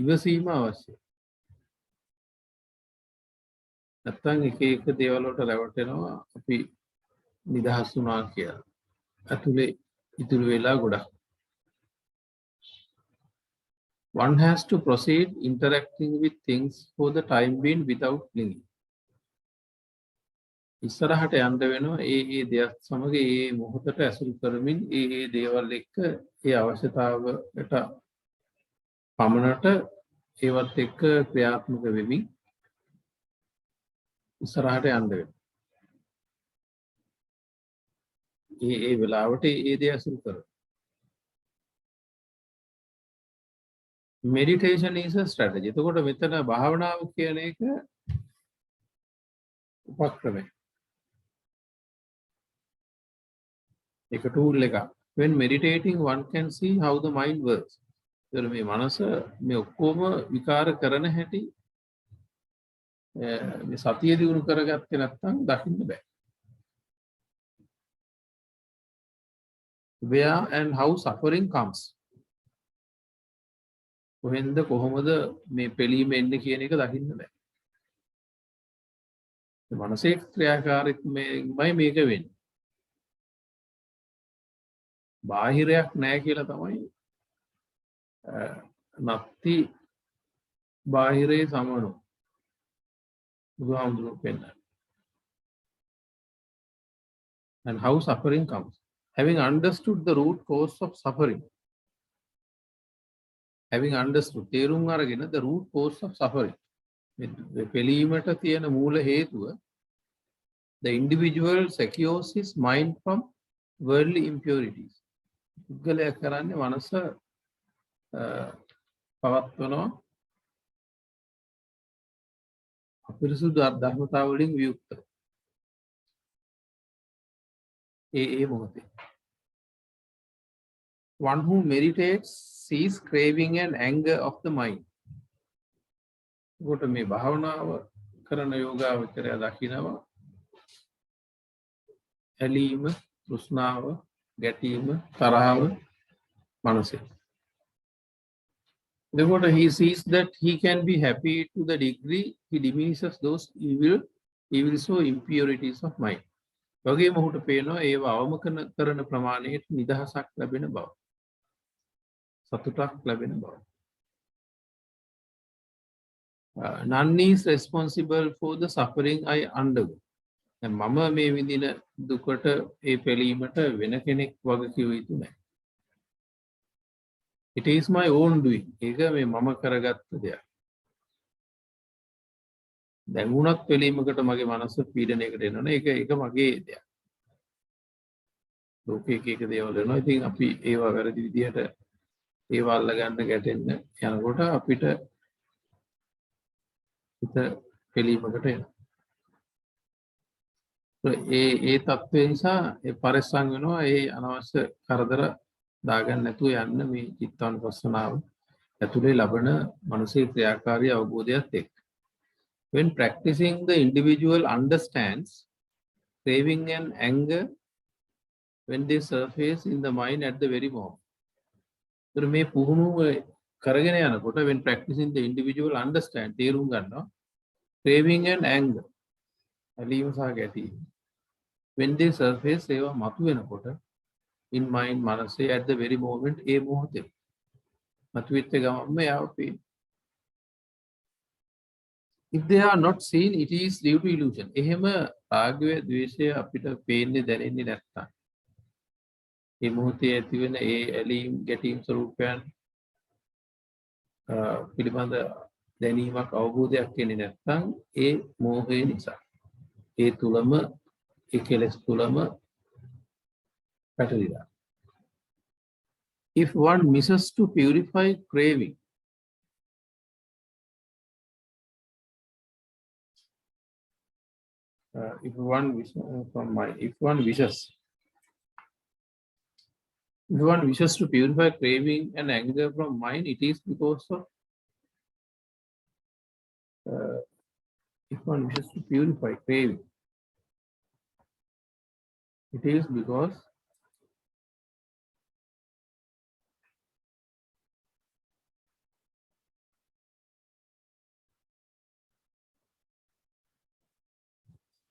[SPEAKER 1] ඉවසීම අවශ්‍යයි. නැත්නම් එක එක දේවල් වලට රැවටෙනවා අපි නිදහස් වුණා කියලා. අතුලේ ඉතුරු වෙලා ගොඩක්. One has to proceed interacting with things for the time being without clinging. ඉස්සරහට යන්න වෙනවා ඒ දෙයක් සමග ඒ මොහොතට ඇසුරු කරමින් ඒ දේවල් එක්ක ඒ අවශ්‍යතාවයට පමණට ඒවත් එක්ක ක්‍රියාත්මක වෙමින් ඉස්සරහට යන්න වෙනවා. ඒ වෙලාවට ඒ දේ ඇසුරු කරනවා. Meditation is a strategy. එතකොට මෙතන භාවනාව කියන එක උපක්‍රමයක්. එක tool එකක්. When meditating one can see how the mind works. ඒතර මේ මනස මේ ඔක්කොම විකාර කරන හැටි මේ සතිය දිනු කරගත්තේ නැත්නම් දකින්න බෑ. Where and how suffering comes. කොහෙන්ද කොහොමද මේ පිළීම එන්නේ කියන එක දකින්න බෑ. මනසේ ක්‍රියාකාරීත්වයමයි මේක වෙන්නේ. බාහිරයක් නැහැ කියලා තමයි නත්ති බාහිරේ සමනෝ බුදුහාමුදුරුවෝ පෙන්නන්නේ. And how suffering comes. Having understood the root cause of suffering. Having understood තේරුම් අරගෙන the root cause of suffering. මේ පිළීමට තියෙන මූල හේතුව the individual secures his mind from worldly impurities. පුද්ගලයා කරන්නේ මනස පවත්වනවා අපිරිසුදු ධර්මතාව වලින් වියුක්ත. ඒ මොහොතේ one who meditates sees craving and anger of the mind. කොට මේ භාවනාව කරන යෝගාවචරය දකිනවා ඇලීම, තෘෂ්ණාව, ගැටීම, තරහව මනසේ. Therefore, he sees that he can be happy to the degree he diminishes those evil so impurities of mind. වගේම ඔහුට පේනවා ඒව අවම කරන ප්‍රමාණයට නිදහසක් ලැබෙන බව. සතුටක් ලැබෙන බව. None is responsible for the suffering I undergo. මම මේ විඳින දුකට ඒ පිළීමට වෙන කෙනෙක් වගකිව යුතු නැහැ. It is my own doing. ඒක මේ මම කරගත්ත දෙයක්. දැන් වුණත් පිළීමකට මගේ මනස පීඩනයකට එනවනේ. ඒක මගේ දෙයක්. ලෝකේ එක දේවල් වෙනවා. ඉතින් අපි ඒවා වැරදි විදිහට ඒවා අල්ලගන්න ගැටෙන්න යනකොට අපිට හිත පිළීමකට එනවා. ඒ තත්ත්වය නිසා ඒ පරිස්සම් වෙනවා ඒ අනවශ්‍ය කරදර දාගන්න නැතුව යන්න මේ චිත්තානුපස්සනාව ඇතුලේ ලබන මානසික ක්‍රියාකාරී අවබෝධයත් එක්ක. When practicing, the individual understands craving and anger when they surface in the mind at the very moment. So මේ පුහුණුව කරගෙන යනකොට when practicing, the individual understand තේරුම් ගන්නවා craving and anger ඇලීම සහ ගැටීම when they surface ඒවා මතුවෙනකොට in mind මනසේ at the very moment ඒ මොහොතේ මතුවෙච්ච ගමන්ම යාව පේනවා. If they are not seen, it is due to illusion. එහෙම රාගය, ද්වේෂය අපිට පේන්නේ දැනෙන්නේ නැත්තම් මේ මොහොතේ ඇතිවෙන ඒ ඇලීම් ගැටීම් ස්වરૂපයන් පිළිබඳ දැනීමක් අවබෝධයක් එන්නේ නැත්තම් ඒ මෝහය නිසා ඒ තුලම ඒ කෙලෙස් තුලම පැටලිලා. If one misses to purify craving, if one wishes to purify craving and anger from mind, it is because of if one wishes to purify craving, it is because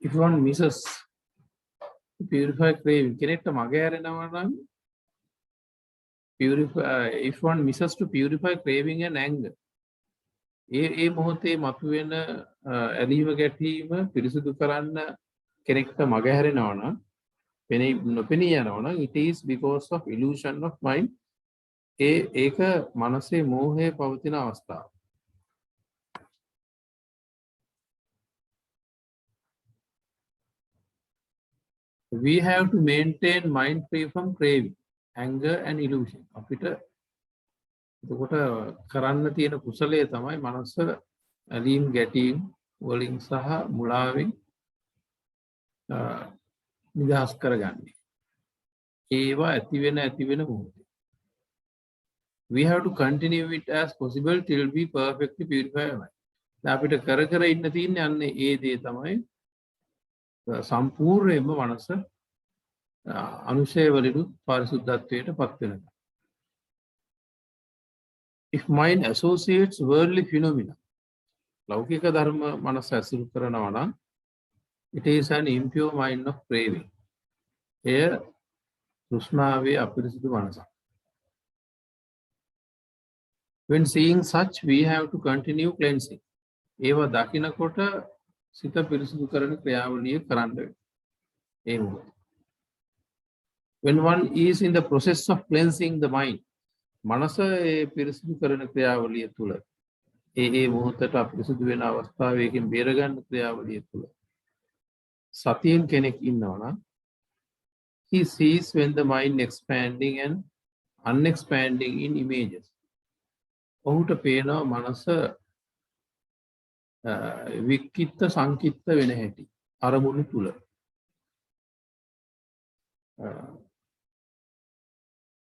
[SPEAKER 1] if one misses to purify craving, කෙනෙක්ට මග හැරෙනවා නම් if one misses to purify craving and anger, ඒ මොහොතේ මතුවෙන ඇලීම ගැටීම පිරිසිදු කරන්න කෙනෙක්ට මග හැරෙනවා නම් නොපෙනී යනවා නම් it is because of illusion of mind. ඒක මනසේ මෝහය පවතින අවස්ථාව. We have to maintain mind free from craving, anger and illusion. අපිට එතකොට කරන්න තියෙන කුසලයේ තමයි මනස ඇලීම් ගැටීම් වලින් සහ මුලාවෙන් නිදහස් කරගන්නේ. ඒවා ඇති වෙන මොහොතේ. We have to continue it as possible till we perfectly purify our mind. අපිට කර කර ඉන්න තියෙන්නේ අන්නේ ඒ දේ තමයි සම්පූර්ණයෙන්ම මනස අනුශය වලින් පාරිශුද්ධත්වයට පත් වෙනවා. If mind associates worldly phenomena, ලෞකික ධර්ම මනස ඇසුරු කරනවා නම් it is an impure mind of craving. එය තෘෂ්ණාවේ අපිරිසිදු මනසක්. When seeing such, we have to continue cleansing. ඒව දකිනකොට සිත පිරිසිදු කරන ක්‍රියාවලිය කරන්න වෙනවා. ඒ මොකද? When one is in the process of cleansing the mind, මනස ඒ පිරිසිදු කරන ක්‍රියාවලිය තුල ඒ මොහොතට අපිරිසිදු වෙන අවස්ථාවකින් බේර ගන්න ක්‍රියාවලිය තුල සතියෙන් කෙනෙක් ඉන්නවා නම් he sees when the mind expanding and unexpanding in images. ඔහුට පේනවා මනස වික්කිත්ත සංකිත්ත වෙන හැටි අරමුණු තුල.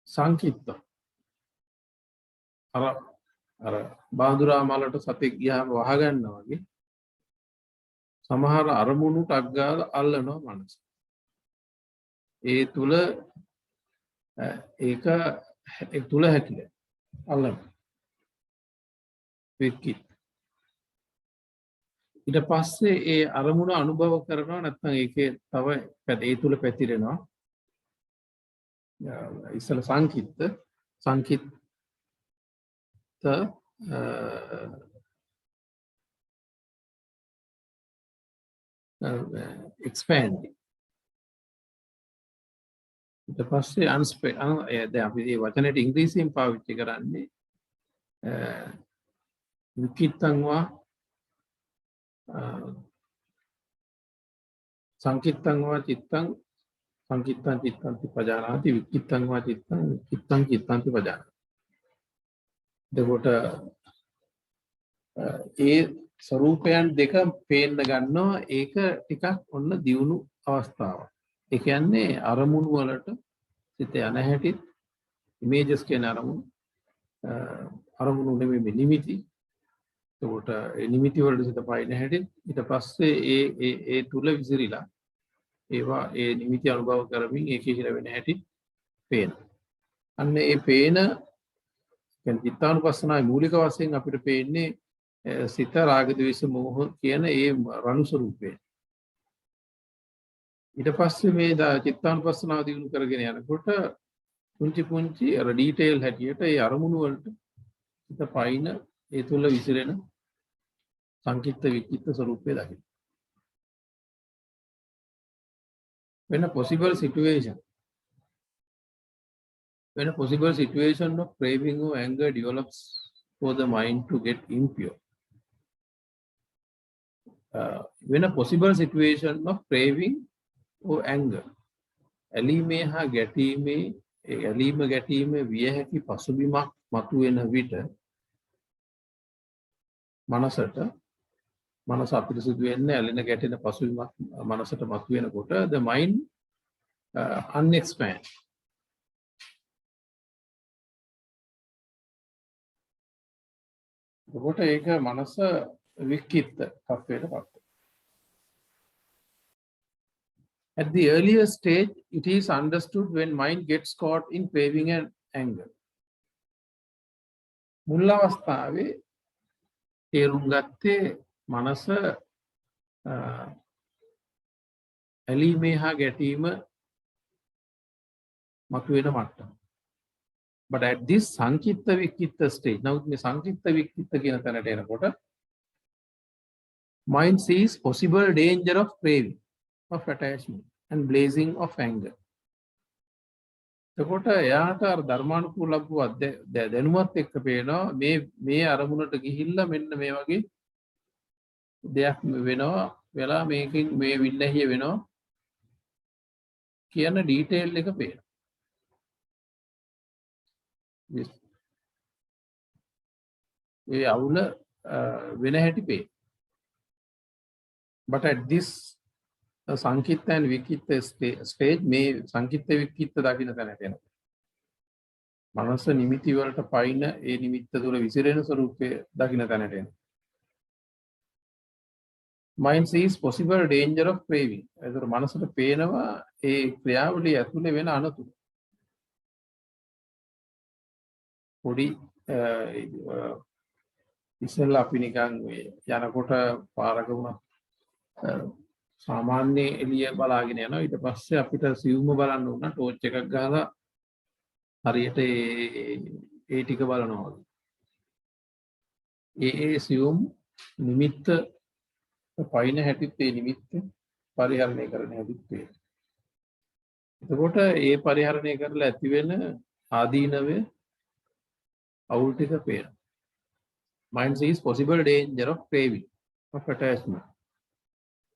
[SPEAKER 1] සංකිත්ත අර බාඳුරා මලට සතෙක් ගියාම වහගන්නවා වගේ සමහර අරමුණු ටක් ගාලා අල්ලනවා මනස. ඒ තුල ඒක තුල හැකිල අල්ලන වික්කිත්. ඊට පස්සේ ඒ අරමුණ අනුභව කරනවා නැත්නම් ඒකේ තව ඒ තුල පැතිරෙනවා. ඉස්සල සංකිත්ත expanding. ඊට පස්සේ දැන් අපි මේ වචනේට ඉංග්‍රීසියෙන් පාවිච්චි කරන්නේ විකිත්තං වා සංකිත්තං වා චිත්තං සංකිත්තං චිත්තං පජානාති විකිත්තං වා චිත්තං විකිත්තං චිත්තං පජානාති. එතකොට ඒ ස්වરૂපයන් දෙක පේන්න ගන්නවා. ඒක ටිකක් ඔන්න දියුණු අවස්ථාවක්. ඒ කියන්නේ අරමුණු වලට සිත යන හැටිත් ඉමේජස් කියන අරමුණු නෙමෙයි නිමිති. එතකොට ඒ නිමිති වලට සිත පයින් හැටිත් ඊට පස්සේ ඒ තුල විසිරීලා ඒවා ඒ නිමිති අනුභව කරමින් ඒකේ හිර වෙන හැටි පේන. අන්න ඒ පේන කියන්නේ චිත්තානුපස්සනාවේ මූලික වශයෙන් අපිට පේන්නේ සිත රාග ද්වේෂ මෝහ කියන ඒ රණු ස්වરૂපය. ඊට පස්සේ මේ චිත්තානුපස්සනාව දිනු කරගෙන යනකොට පුංචි අර ඩීටේල් හැටියට ඒ අරමුණු වලට සිත පයින් ඒ තුල විසිරෙන සංකිට්ත විකිට්ත ස්වરૂපය දකින්න. When a possible situation of craving or anger develops for the mind to get impure. When a possible situation of craving or anger, ඇලීමේ හා ගැටීමේ විය හැකි පසුබිමක් මතුවෙන විට මනස අපිරිසුදු වෙන්නේ ඇලෙන ගැටෙන පසුබිමක් මනසට මතුවෙනකොට the mind unexpand. එතකොට ඒක මනස වික්කිත්ත තත්වයට පත්. At the earlier stage, it is understood when mind gets caught in craving and anger. මුල් අවස්ථාවේ තේරුම් ගත්තේ මනස ඇලීමේ හා ගැටීම මතුවෙන මට්ටම. But at this සංකිත්ත වික්කිත්ත stage, නමුත් මේ සංකිත්ත වික්කිත්ත කියන තැනට එනකොට mind sees possible danger of craving, of attachment and blazing of anger. එතකොට එයාට අර ධර්මානුකූලව දැනුමත් එක්ක පේනවා මේ අරමුණට ගිහිල්ලා මෙන්න මේ වගේ දෙයක් වෙනවා වෙලා මේකෙන් මේ වින්නැහිය වෙනවා කියන ඩීටේල් එක පේනවා. ඒ අවුල වෙන හැටි පේනවා. But at this සංකිට්ත and විකිට්ත stage මේ සංකිට්ත විකිට්ත දකින්න තැනට එනවා. මනස නිමිති වලට පයින් ඒ නිමිත්ත තුළ විසිරෙන ස්වરૂපය දකින්න තැනට එනවා. Mind sees possible danger of craving. ඒතර මනසට පේනවා ඒ ක්‍රියාවලිය ඇතුලේ වෙන අනතුරු. පොඩි ඉස්සෙල්ලා අපි නිකන් යනකොට පාරක වුණා සාමාන්‍ය එළිය බලාගෙන යනවා. ඊට පස්සේ අපිට සිවුම බලන්න උනා ටෝච් එකක් ගහලා හරියට ඒ ටික බලනවා. ඒ සිවුම් නිමිත්ත පයින් හැටිත් ඒ නිමිත්ත පරිහරණය කරන හැටිත් පේනවා. එතකොට ඒ පරිහරණය කරලා ඇති වෙන ආදීනවේ අවුල් ටික පේනවා. Mind sees possible danger of craving, of attachment.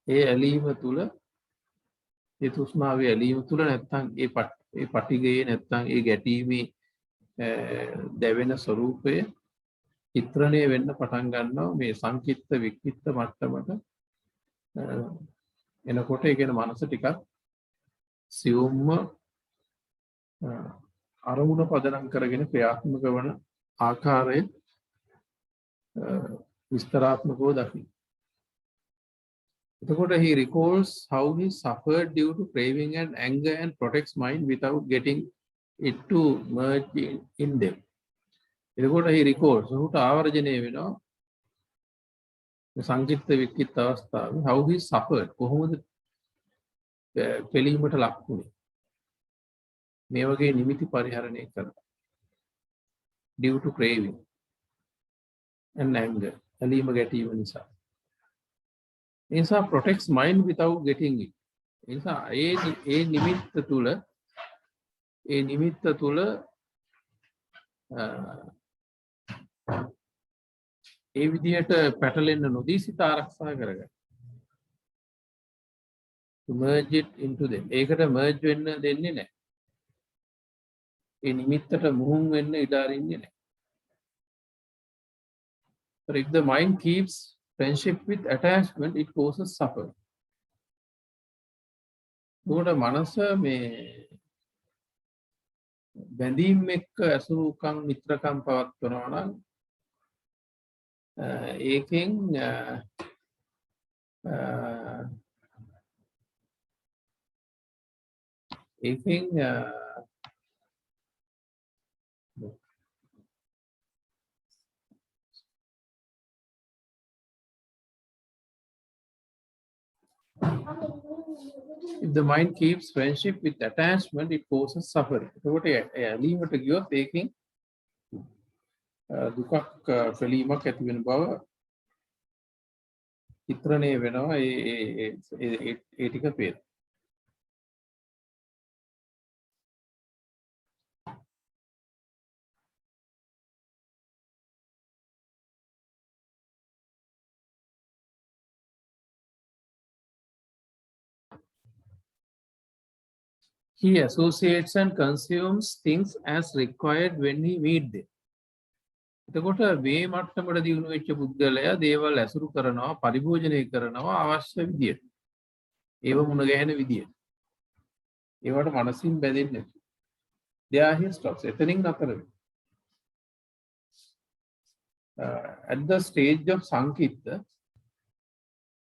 [SPEAKER 1] ඒ ඇලීම තුල ඒ තෘෂ්ණාවේ ඇලීම තුල නැත්තම් ඒ පටිගයේ නැත්තම් ඒ ගැටීමේ දැවෙන ස්වરૂපය චිත්‍රණය වෙන්න පටන් ගන්නවා මේ සංකිට්ත වික්කිට්ත මට්ටමට එනකොට ඒ කියන මනස ටිකක් සියුම්ම අරමුණ පදනම් කරගෙන ක්‍රියාත්මක වන ආකාරය විස්තරාත්මකව දකින්න. එතකොට he recalls how he suffered due to craving and anger and protects mind without getting it to merge in them. එතකොට he recalls ඔහුට ආවර්ජනය වෙනවා සංකිට්ත වික්කිට්ත අවස්ථාවේ how he suffered කොහොමද පිළීමට ලක් වුනේ මේ වගේ නිමිති පරිහරණය කරලා due to craving and anger ඇලීම ගැටීම නිසා නිසා protects mind without getting it. නිසා ඒ නිමිත්ත තුල ඒ විදිහට පැටලෙන්න නොදී සිත ආරක්ෂා කරගන්න. To merge it into them. ඒකට merge වෙන්න දෙන්නේ නැහැ. ඒ නිමිත්තට මුහුන් වෙන්න ඉඩ අරින්නේ නැහැ. But if the mind keeps friendship with attachment, it causes suffering. උඩ මනස මේ බැඳීම් එක්ක අසුරුකම් මිත්‍රකම් පවත්වනවා නම් ඒකෙන් if the mind keeps friendship with attachment, it causes suffering. එතකොට ඇලීමට ගියොත් ඒකෙන් දුකක් පිළීමක් ඇති වෙන බව චිත්‍රණය වෙනවා ඒ ටික පේනවා. He associates and consumes things as required when he meets them. එතකොට මේ මට්ටමට දියුණු වෙච්ච පුද්ගලයා දේවල් ඇසුරු කරනවා පරිභෝජනය කරනවා අවශ්‍ය විදියට. ඒව මුණ ගැහෙන විදියට. ඒවට මනසින් බැඳෙන්නේ නැහැ. There he stops. එතනින් නතර වෙනවා. At the stage of Sankitta,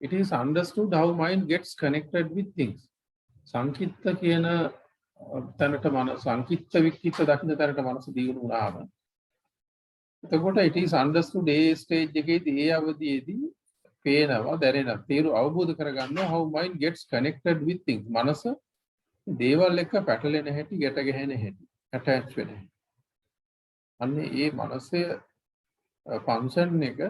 [SPEAKER 1] it is understood how mind gets connected with things. සංකිට්ත කියන තැනට සංකිට්ත වික්කිට්ත දකින්න තැනට මනස දියුණු වුණාම එතකොට it is understood A stage එකේදී ඒ අවධියේදී පේනවා දැනෙනවා අවබෝධ කරගන්නවා how mind gets connected with things. මනස දේවල් එක්ක පැටලෙන හැටි ගැට ගැහෙන හැටි attach වෙන හැටි. අන්න ඒ මනසේ ෆන්ක්ෂන් එක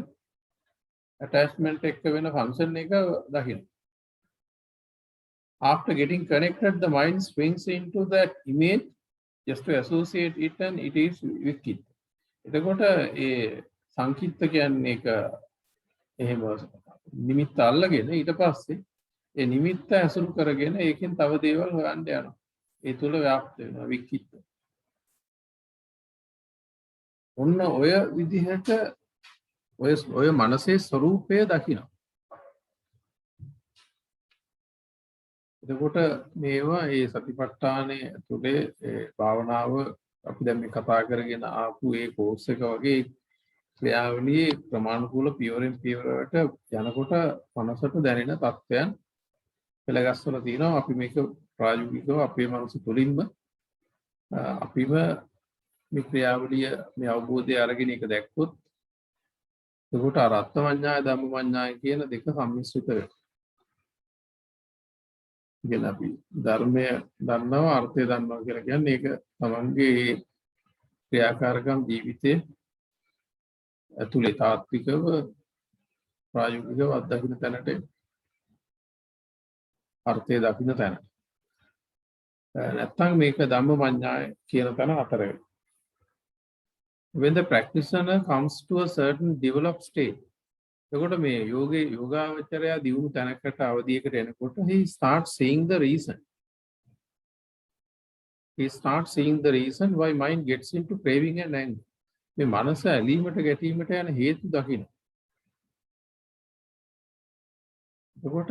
[SPEAKER 1] attachment එක්ක වෙන ෆන්ක්ෂන් එක දකින්න. After getting connected, the mind swings into that image just to associate it and it is wicked. එතකොට ඒ සංකිට්ත කියන්නේ එක එහෙම නිමිත්ත අල්ලගෙන ඊට පස්සේ ඒ නිමිත්ත ඇසුරු කරගෙන ඒකෙන් තව දේවල් හොයන්න යනවා. ඒ තුල ව්‍යාප්ත වෙනවා වික්කිට. ඔන්න ඔය විදිහට ඔය මනසේ ස්වરૂපය දකිනවා. එතකොට මේවා ඒ සතිපට්ඨානයේ ඇතුලේ භාවනාව අපි දැන් මේ කතා කරගෙන ආපු ඒ කෝස් එක වගේ ක්‍රියාවලියේ ක්‍රමානුකූල පියවරෙන් පියවරට යනකොට මනසට දැනෙන තත්ත්වයන් පෙළගස්වල තියෙනවා. අපි මේක ප්‍රායෝගිකව අපේ මනස තුළින්ම අපිම මේ ක්‍රියාවලිය මේ අවබෝධය අරගෙන ඒක දැක්කොත් එතකොට අර්ථ මඤ්ඤාය ධම්ම මඤ්ඤාය කියන දෙක සම්මිශ්‍රිත වෙනවා. ඉතින් අපි ධර්මය දන්නවා අර්ථය දන්නවා කියලා කියන්නේ ඒක තමන්ගේ ක්‍රියාකාරකම් ජීවිතයේ ඇතුලේ තාත්විකව ප්‍රායෝගිකව අත්දකින්න තැනට අර්ථය දකින්න තැන. නැත්තම් මේක ධම්ම මඤ්ඤාය කියන තැන අතර වෙනවා. When the practitioner comes to a certain developed state, එතකොට මේ යෝගාවචරය දියුණු තැනකට අවධියකට එනකොට he starts seeing the reason. He starts seeing the reason why mind gets into craving and anger. මේ මනස ඇලීමට ගැටීමට යන හේතු දකින්න. එතකොට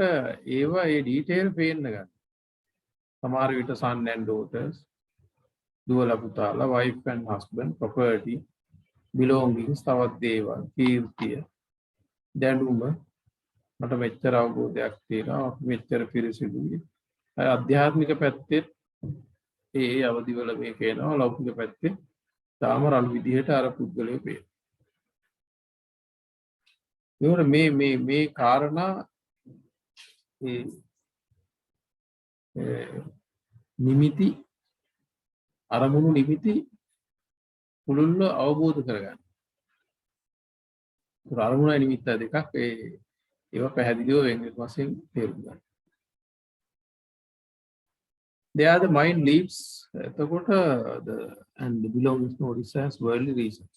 [SPEAKER 1] ඒවා ඒ ඩීටේල් පේන්න ගන්න. සමහර විට son and daughters, දුවලා පුතාලා, wife and husband, property, belongings, තවත් දේවල්, කීර්තිය, දැනුම, මට මෙච්චර අවබෝධයක් තියෙනවා, මෙච්චර පිරිසිදුයි. අධ්‍යාත්මික පැත්තේ ඒ අවදිවල මේක එනවා, ලෞකික පැත්තේ තාම රළු විදිහට අර පුද්ගලයා පේනවා. මේ කාරණා නිමිති අරමුණු නිමිති පුළුල්ව අවබෝධ කරගන්න. අරමුණයි නිමිත්ත දෙකක් ඒවා පැහැදිලිව වෙන වශයෙන් තේරුම් ගන්න. There the mind leaves එතකොට and belongs notice as worldly reasons.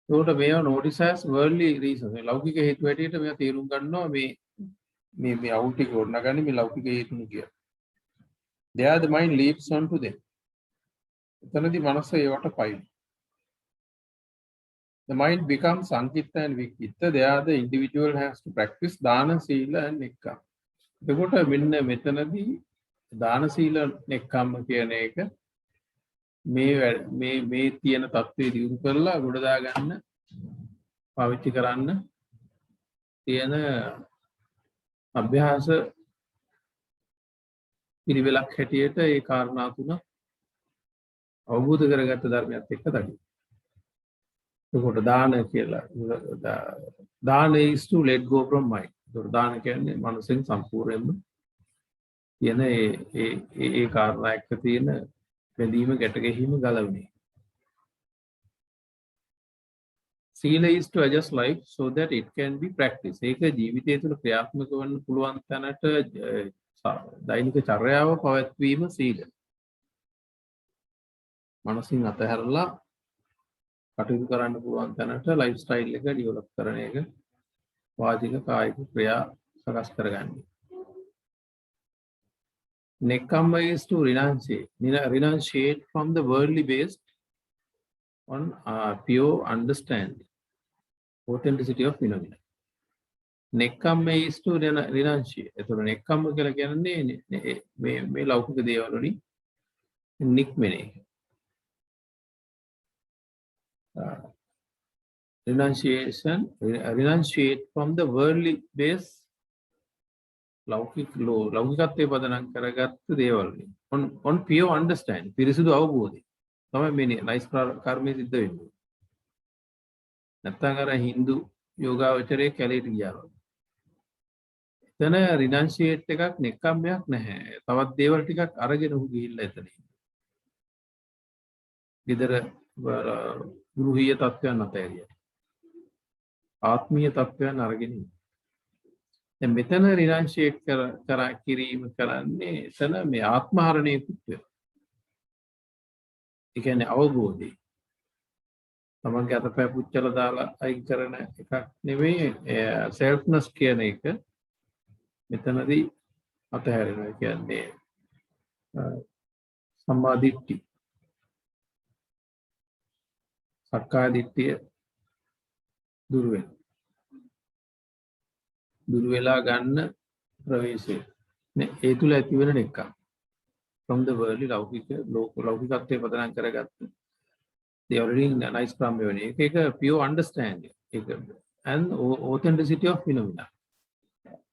[SPEAKER 1] එතකොට මේවා notice as worldly reasons. ලෞකික හේතු හැටියට මේවා තේරුම් ගන්නවා මේ අවුටික ගොඩනගන්නේ මේ ලෞකික හේතුන් කියලා. There the mind leaps onto them. එතනදී මනස ඒවට පයින්. The mind becomes sankitta and vikitta. There the individual has to practice dana, sila and nekkam. එතකොට මෙන්න මෙතනදී දාන සීල නෙක්ඛම්ම කියන එක මේ තියෙන தත්ත්වය දියුණු කරලා ගොඩ දා ගන්න පාවිච්චි කරන්න තියෙන අභ්‍යාස පිළිවෙලක් හැටියට ඒ කාරණා තුන අවබෝධ කරගත්ත ධර්මයත් එක්ක දකින්න. එතකොට දාන කියලා දාන is to let go from mind. එතකොට දාන කියන්නේ මනසෙන් සම්පූර්ණයෙන්ම කියන ඒ කාරණා එක්ක තියෙන බැඳීම ගැට ගැහිම ගලවන්නේ. Sila is to adjust life so that it can be practiced. ඒක ජීවිතය තුළ ක්‍රියාත්මක වන්න පුළුවන් තැනට දෛනික චර්යාව පවත්වීම සීල. මනසින් අතහැරලා කටයුතු කරන්න පුළුවන් තැනට ලයිෆ් ස්ටයිල් එක ඩෙවලොප් කරන එක වාචික කායික ක්‍රියා සකස් කරගන්නේ. Nekkhamma is to renunciate from the worldly based on pure understanding, authenticity of phenomena. Nekkhamma is to renunciate. එතකොට nekkhamma කියලා කියන්නේ මේ ලෞකික දේවල් වලින් නික්මෙන එක. Renunciate from the worldly based ලෞකිකත්වයේ පදනම් කරගත්ත දේවල් on pure understanding පිරිසිදු අවබෝධය තමයි මේ නයිස් කර්මයේ සිද්ධ වෙන්නේ. නැත්නම් අර Hindu යෝගාවචරයේ කැලේට ගියා වගේ. එතන රිනන්සියේට් එකක් නෙක්ඛම්මයක් නැහැ. තවත් දේවල් ටිකක් අරගෙන උ ගිහිල්ලා එතන. ඊදර ගෘහීය තත්ත්වයන් නැතේරියා. ආත්මීය තත්ත්වයන් අරගෙන ඉන්නේ. දැන් මෙතන රිනන්සියේට් කිරීම කරන්නේ එතන මේ ආත්මහරණයේ පුත්වය. ඒ කියන්නේ අවබෝධය. තමන්ගේ අතපය පුච්චලා දාලා අයින් කරන එකක් නෙවෙයි selfness කියන එක මෙතනදී අතහැරෙනවා. කියන්නේ සම්මා දිට්ඨි. සක්කාය දිට්ඨිය දුර වෙනවා. දුර වෙලා ගන්න ප්‍රවේශය. ඒ තුල ඇති වෙන එක. From the worldly ලෞකිකත්වයේ පදනම් කරගත්ත. They already nice from වෙන එක. ඒක pure understanding. ඒක and authenticity of phenomena.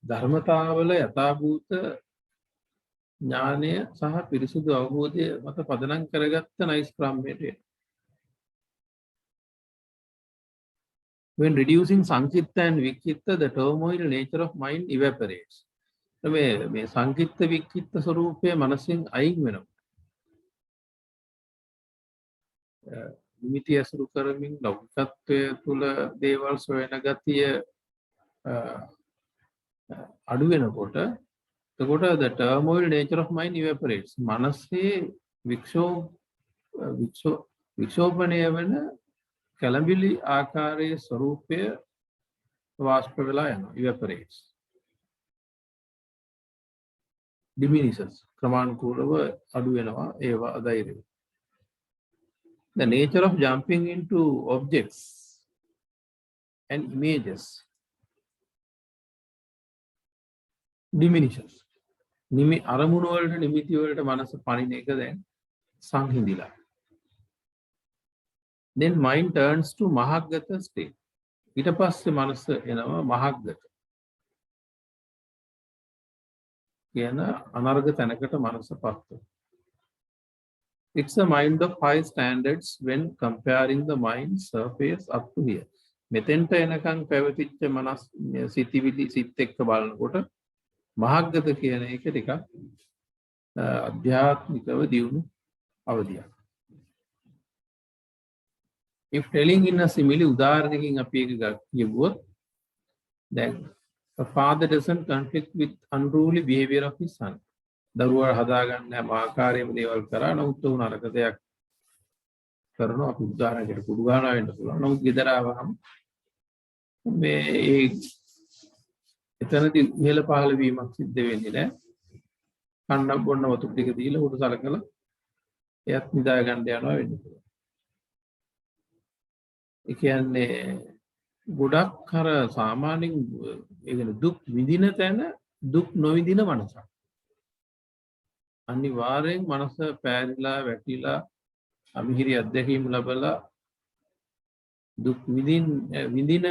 [SPEAKER 1] ධර්මතාවල යථාභූත ඥානය සහ පිරිසුදු අවබෝධය මත පදනම් කරගත්ත nice ක්‍රමයට. When reducing Sankitta and Vikitta, the turmoil nature of mind evaporates. මේ සංකිට්ත වික්කිත්ත ස්වરૂපයේ මනසින් අයින් වෙනවා. නිමිති ඇසුරු කරමින් ලෞකිකත්වයේ තුල දේවල් සොයන ගතිය අඩු වෙනකොට එතකොට the turmoil nature of mind evaporates. මනසේ වික්ෂෝපණය වෙන කලබිලි ආකාරයේ ස්වરૂපය වාෂ්ප වෙලා යනවා. evaporates. diminishes. ක්‍රමානුකූලව අඩු වෙනවා ඒවා අධෛර්යය. The nature of jumping into objects and images diminishes. අරමුණු වලට නිමිති වලට මනස පණින එක දැන් සංහිඳිලා. Then mind turns to Mahaggata state. ඊට පස්සේ මනස එනවා මහග්ගත. කියන අනර්ග තැනකට මනසපත් වෙනවා. It's a mind of high standards when comparing the mind surface up to here. මෙතෙන්ට එනකන් පැවතිච්ච මනස් සිතිවිලි සිත් එක්ක බලනකොට මහග්ගත කියන එක ටිකක් අධ්‍යාත්මිකව දියුණු අවධියක්. If telling in a simile උදාහරණකින් අපි එක කියවුවොත් then a father doesn't conflict with unruly behavior of his son. දරුවා හදාගන්න හැම ආකාරයෙන්ම දේවල් කරා නමුත් උන් අරක දෙයක් කරනවා. අපි උදාහරණයකට කුඩු ගන්නවා වෙන්න පුළුවන්. නමුත් ගෙදර ආවම මේ එතනදී ඉහළ පහළ වීමක් සිද්ධ වෙන්නේ නැහැ. කන්න බොන්න වතුර ටික දීලා උඩ සලකලා එයත් නිදා ගන්න යනවා වෙන්න පුළුවන්. ඒ කියන්නේ ගොඩක් අර සාමාන්‍යයෙන් ඒ කියන්නේ දුක් විඳින තැන දුක් නොවිඳින මනසක්. අනිවාර්යෙන් මනස පෑරිලා වැටිලා අමිහිරි අත්දැකීම් ලැබලා දුක් විඳින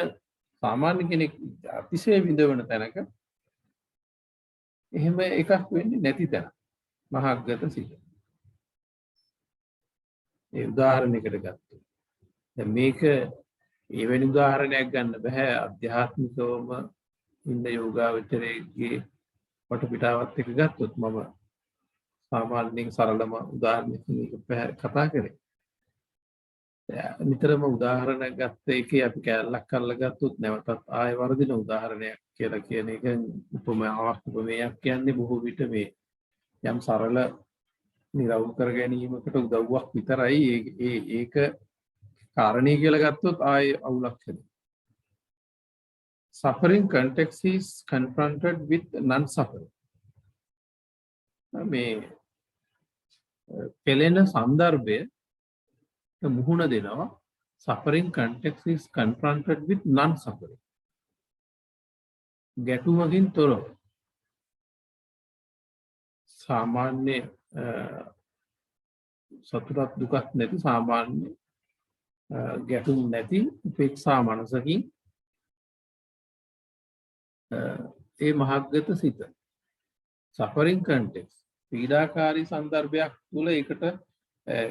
[SPEAKER 1] සාමාන්‍ය කෙනෙක් අතිශය විඳවන තැනක එහෙම එකක් වෙන්නේ නැති තැන මහග්ගත සිත. ඒ උදාහරණයකට ගත්තොත් දැන් මේක එවැනි උදාහරණයක් ගන්න බෑ අධ්‍යාත්මිකවම ඉන්න යෝගාවචරයේ වටපිටාවත් එක ගත්තොත් මම සාමාන්‍යයෙන් සරලම උදාහරණයකින් ඒක කතා කරේ. නිතරම උදාහරණ ගත්ත එකේ අපි කැලලක් කරලා ගත්තොත් නැවතත් ආයෙ වර්ධින උදාහරණයක් කියලා කියන එක උපමාවක් උපමේයක් කියන්නේ බොහෝ විට මේ යම් සරල නිරවුල් කර ගැනීමකට උදව්වක් විතරයි. ඒක කාරණේ කියලා ගත්තොත් ආයෙ අවුලක් වෙනවා. Suffering context is confronted with non-suffering. මේ පෙළෙන සන්දර්භය මුහුණ දෙනවා. Suffering context is confronted with non-suffering. ගැටුමකින් තොරව සාමාන්‍ය සතුටක් දුකක් නැති සාමාන්‍ය ගැටුම් නැති උපේක්ෂා මනසකින් ඒ මහග්ගත සිත suffering context පීඩාකාරී සන්දර්භයක් තුල ඒකට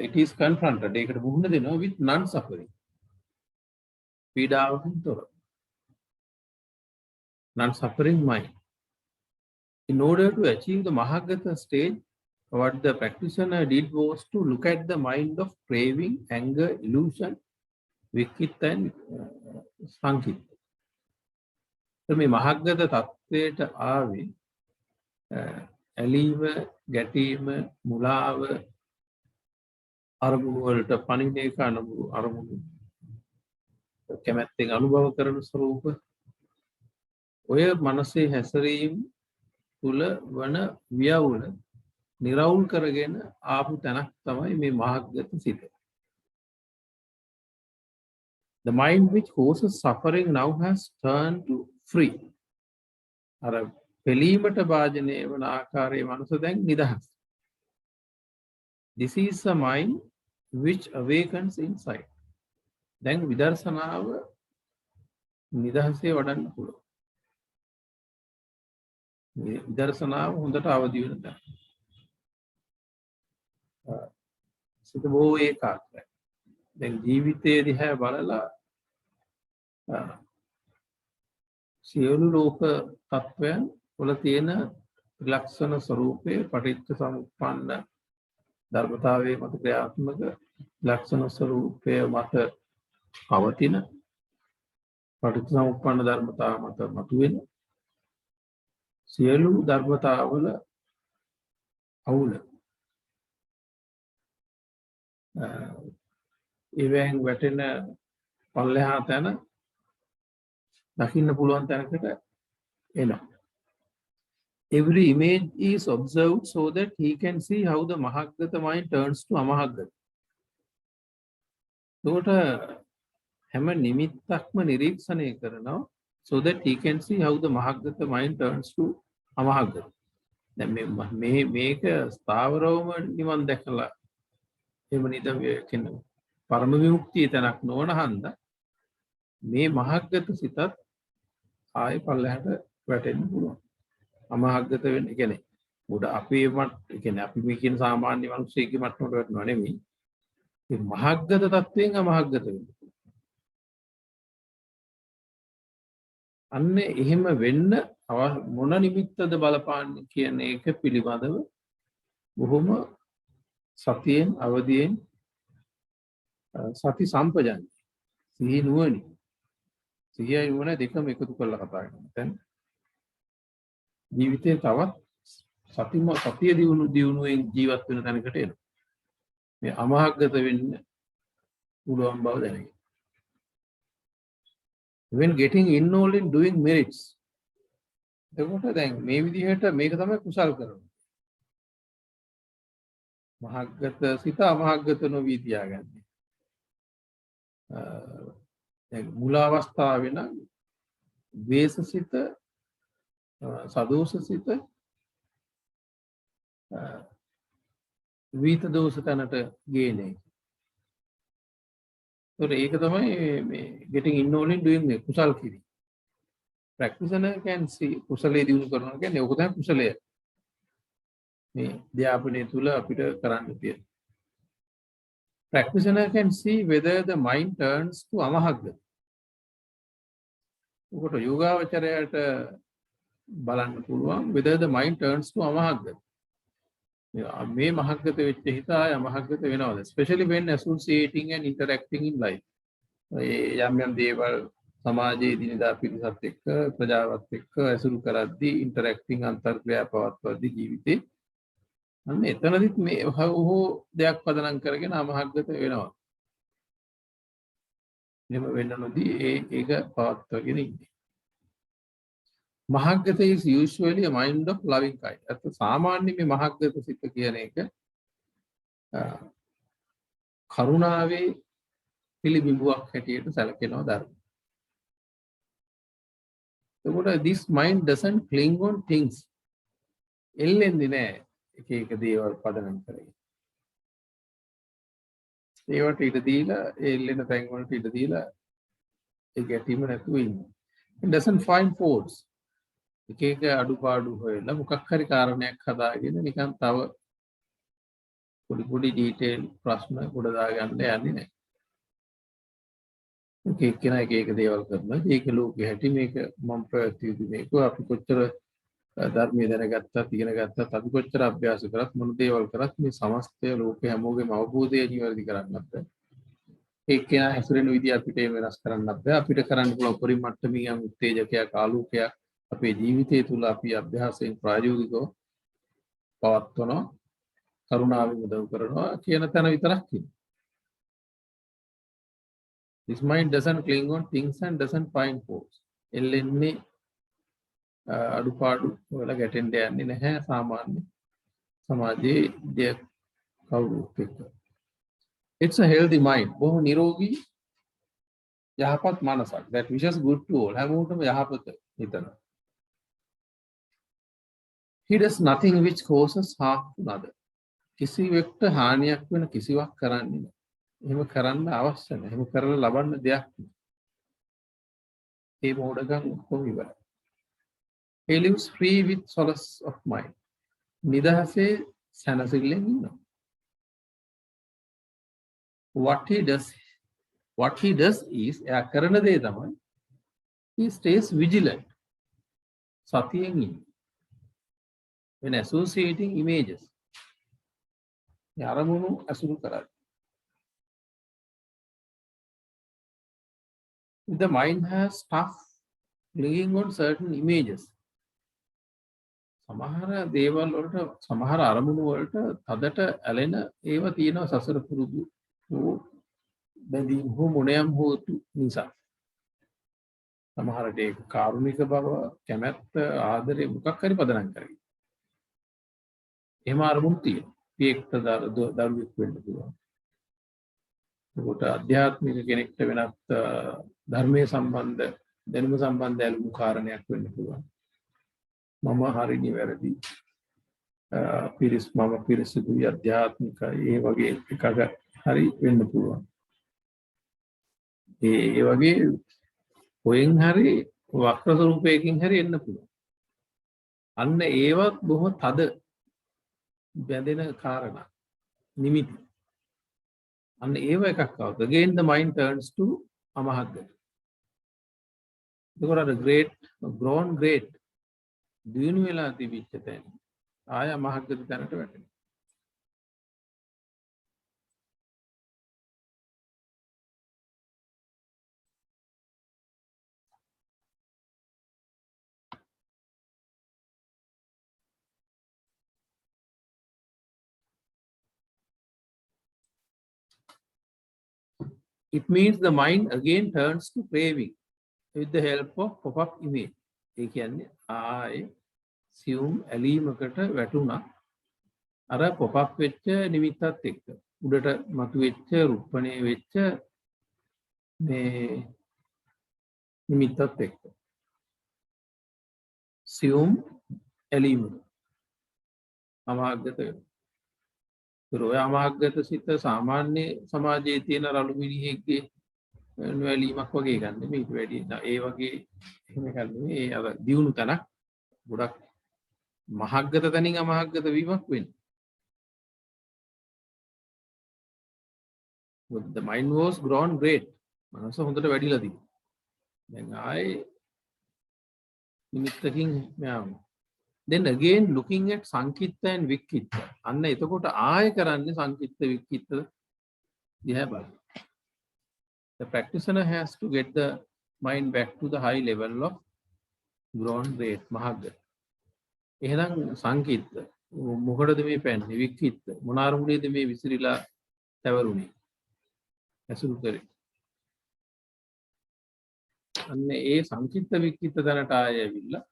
[SPEAKER 1] it is confronted ඒකට මුහුණ දෙනවා with non suffering පීඩාවකින් තොර non suffering mind. In order to achieve the Mahaggata stage, what the practitioner did was to look at the mind of craving, anger, illusion, vikitta and sankitta. So මේ මහග්ගත තත්වයට ආවේ ඇලීම, ගැටීම, මුලාව, අරමුණු වලට පණින එක අරමුණු කැමැත්තෙන් අනුභව කරන ස්වરૂප ඔය මනසේ හැසිරීම තුල වන ව්‍යවුල නිරවුල් කරගෙන ආපු තැනක් තමයි මේ මහග්ගත සිත. The mind which causes suffering now has turned to free. අර පෙලීමට භාජනය වන ආකාරයේ මනස දැන් නිදහස්. This is a mind which awakens inside. දැන් විදර්ශනාව නිදහසේ වඩන්න පුළුවන්. විදර්ශනාව හොඳට අවදි වෙන තැන. සිත බොහෝ ඒකාග්‍රයි. දැන් ජීවිතයේ දිහා බලලා සියලු ලෝක තත්වයන් වල තියෙන ලක්ෂණ ස්වરૂපයේ පටිච්ච සමුප්පන්න ධර්මතාවයේ මත ක්‍රියාත්මක ලක්ෂණ ස්වરૂපය මත පවතින පටිච්ච සමුප්පන්න ධර්මතාව මත මතුවෙන සියලු ධර්මතාවල අවුල ඉවෙන් වැටෙන පල්ලෙහා තැන දකින්න පුළුවන් තැනකට එනවා. Every image is observed so that he can see how the Mahagata mind turns to Amahagata. එතකොට හැම නිමිත්තක්ම නිරීක්ෂණය කරනවා so that he can see how the Mahagata mind turns to Amahagata. දැන් මේක ස්ථාවරවම නිවන් දැකලා එහෙම නිද කියන පරම විමුක්තිය තැනක් නොවන හන්ද මේ මහග්ගත සිතත් ආයේ පල්ලෙහාට වැටෙන්න පුළුවන්. අමහග්ගත වෙන්න කියන්නේ උඩ අපේ කියන්නේ අපි මේ කියන සාමාන්‍ය මිනිස්සෙක්ගේ මට්ටමට වැටෙනව නෙමෙයි. මේ මහග්ගත තත්වයෙන් අමහග්ගත වෙන්න. අන්න එහෙම වෙන්න මොන නිමිත්තද බලපාන්නේ කියන එක පිළිබඳව බොහොම සතියෙන් අවදියෙන් සති සම්පජන්‍ය සිහි නුවණ සිහියයි නුවණ දෙකම එකතු කරලා කතා කරනවා. දැන් ජීවිතේ තවත් සතිය දියුණුවෙන් ජීවත් වෙන තැනකට එනවා. මේ අමහග්ගත වෙන්න පුළුවන් බව දැනගන්න. When getting involved in doing merits. එතකොට දැන් මේ විදිහට මේක තමයි කුසල් කරනවා. මහග්ගත සිත අමහග්ගත නොවී තියාගන්නේ. දැන් මූල අවස්ථාවේ නම් ද්වේෂසිත සදෝෂසිත විත දෝෂ තැනට ගේන්නේ. ඒක තමයි මේ getting involved in doing මේ කුසල් කිරීම. practitioner can see කුසලයේ දිනු කරනවා කියන්නේ ඔක තමයි කුසලය. මේ ධ්‍යාපනයේ තුල අපිට කරන්න තියෙන. Practitioner can see whether the mind turns to amahagga. ඔකට යෝගාවචරයට බලන්න පුළුවන් whether the mind turns to amahagga. මේ මහග්ගත වෙච්ච හිත ආය අමහග්ගත වෙනවද? Especially when associating and interacting in life. යම් යම් දේවල් සමාජයේ දිනදා පිරිසත් එක්ක ප්‍රජාවත් එක්ක ඇසුරු කරද්දී interacting අන්තර්ක්‍රියා පවත්වද්දී ජීවිතේ අන්න එතනදිත් මේ හෝ දෙයක් පදනම් කරගෙන අමහග්ගත වෙනවා. එහෙම වෙන්න නොදී ඒක පවත්වගෙන ඉන්නේ. මහග්ගත is usually a mind of loving kind. අත සාමාන්‍ය මේ මහග්ගත සිත කියන එක කරුණාවේ පිළිබිඹුවක් හැටියට සැලකෙනවා ධර්ම. එතකොට this mind doesn't cling on things. එල්ලෙන්නේ නැහැ. එක දේවල් පදනම් කරගෙන. ඒවට ඉඩ දීලා එල්ලෙන තැන් වලට ඉඩ දීලා ඒ ගැටීම නැතුව ඉන්නවා. It doesn't find faults. එක අඩුපාඩු හොයලා මොකක් හරි කාරණයක් හදාගෙන නිකන් තව පොඩි ඩීටේල් ප්‍රශ්න ගොඩ දාගන්න යන්නේ නැහැ. එක දේවල් කරනවා. ඒක ලෝකෙ හැටි මේක මම ප්‍රයත්න යුතු මේක අපි කොච්චර ධර්මයේ දැනගත්තත් ඉගෙන ගත්තත් අපි කොච්චර අභ්‍යාස කරත් මොන දේවල් කරත් මේ සමස්තය ලෝකේ හැමෝගෙම අවබෝධය නිවැරදි කරන්නත් බෑ. ඒක හැසිරෙන විදිය අපිට වෙනස් කරන්නත් බෑ. අපිට කරන්න පුළුවන් පරිමට්ටමින් යම් උත්තේජකයක් ආලෝකයක් අපේ ජීවිතය තුළ අපි අභ්‍යාසයෙන් ප්‍රායෝගිකව පවත්වනවා කරුණාවෙන් උදව් කරනවා කියන තැන විතරක් තියෙනවා. This mind doesn't cling on things and doesn't find faults. එල්ලෙන්නේ අඩුපාඩු වල ගැටෙන්න යන්නේ නැහැ සාමාන්‍ය සමාජයේ දෙයක් කවුරුත් එක්ක. It's a healthy mind. බොහොම නිරෝගී යහපත් මනසක්. That wishes good to all. හැමෝටම යහපත හිතනවා. He does nothing which causes harm to another. කිසිවෙක්ට හානියක් වෙන කිසිවක් කරන්නේ නැහැ. එහෙම කරන්න අවශ්‍ය නැහැ. එහෙම කරලා ලබන්න දෙයක් නැහැ. ඒ මොඩකම් කොහොම ඉවරයි. He lives free with solace of mind. නිදහසේ සැනසෙල්ලෙන් ඉන්නවා. What he does is එයා කරන දේ තමයි he stays vigilant. සතියෙන් ඉන්න. When associating images. අරමුණු අසුරු කරයි. The mind has stuff clinging on certain images. සමහර දේවල් වලට සමහර අරමුණු වලට තදට ඇලෙන ඒවා තියෙනවා සසර පුරුදු හෝ බැඳීම් හෝ මොණයම් හෝ නිසා. සමහරට ඒක කාරුණික බව කැමැත්ත ආදරේ මොකක් හරි පදනම් කරගෙන. එහෙම අරමුණු තියෙනවා. පියෙක්ට දරුවෙක් වෙන්න පුළුවන්. ඒකට අධ්‍යාත්මික කෙනෙක්ට වෙනත් ධර්මයේ සම්බන්ධ දැනුම සම්බන්ධ ඇලුම් කාරණයක් වෙන්න පුළුවන්. මම හරි නිවැරදි මම පිරිසිදුයි අධ්‍යාත්මිකයි ඒ වගේ එකක හරි වෙන්න පුළුවන්. ඒ වගේ කොහෙන් හරි වක්‍ර ස්වරූපයකින් හරි එන්න පුළුවන්. අන්න ඒවත් බොහොම තද බැඳෙන කාරණා නිමිති. අන්න ඒව එකක් આવුත් again the mind turns to amahagga. ඒකට grown great දිනු වෙලා තිබිච්ච තැන ආය අමහග්ග තැනට වැටෙනවා. It means the mind again turns to craving with the help of pop-up image. ඒ කියන්නේ ආයේ සියුම් ඇලීමකට වැටුණා අර pop-up වෙච්ච නිමිත්තත් එක්ක. උඩට මතුවෙච්ච රුප්පණේ වෙච්ච මේ නිමිත්තත් එක්ක. සියුම් ඇලීම අමාග්ගත වෙනවා. ඔය අමාග්ගත සිත සාමාන්‍ය සමාජයේ තියෙන රළු මිනිහෙක්ගේ නොඇලීමක් වගේ ගන්න මේක වැඩි ඒ වගේ එහෙම එකක් නෙමෙයි. ඒ අර දියුණු තැනක් ගොඩක් මහග්ගත තැනින් අමහග්ගත වීමක් වෙන්නේ. The mind was grown great. මනස හොඳට වැඩිලා තිබුණා. දැන් ආයේ නිමිත්තකින් මෙයාම then again looking at sankitta and vikitta. අන්න එතකොට ආයෙ කරන්නේ සංකිට්ත විකිට්ත දිහා බලන්න. The practitioner has to get the mind back to the high level of grown great mahagga. එහෙනම් සංකිට්ත මොකටද මේ පැන්නේ? විකිට්ත මොන අරමුණේද මේ විසිරීලා තවරුනේ? ඇසුරු කරේ. අන්න ඒ සංකිට්ත විකිට්ත දැනට ආයෙ ඇවිල්ලා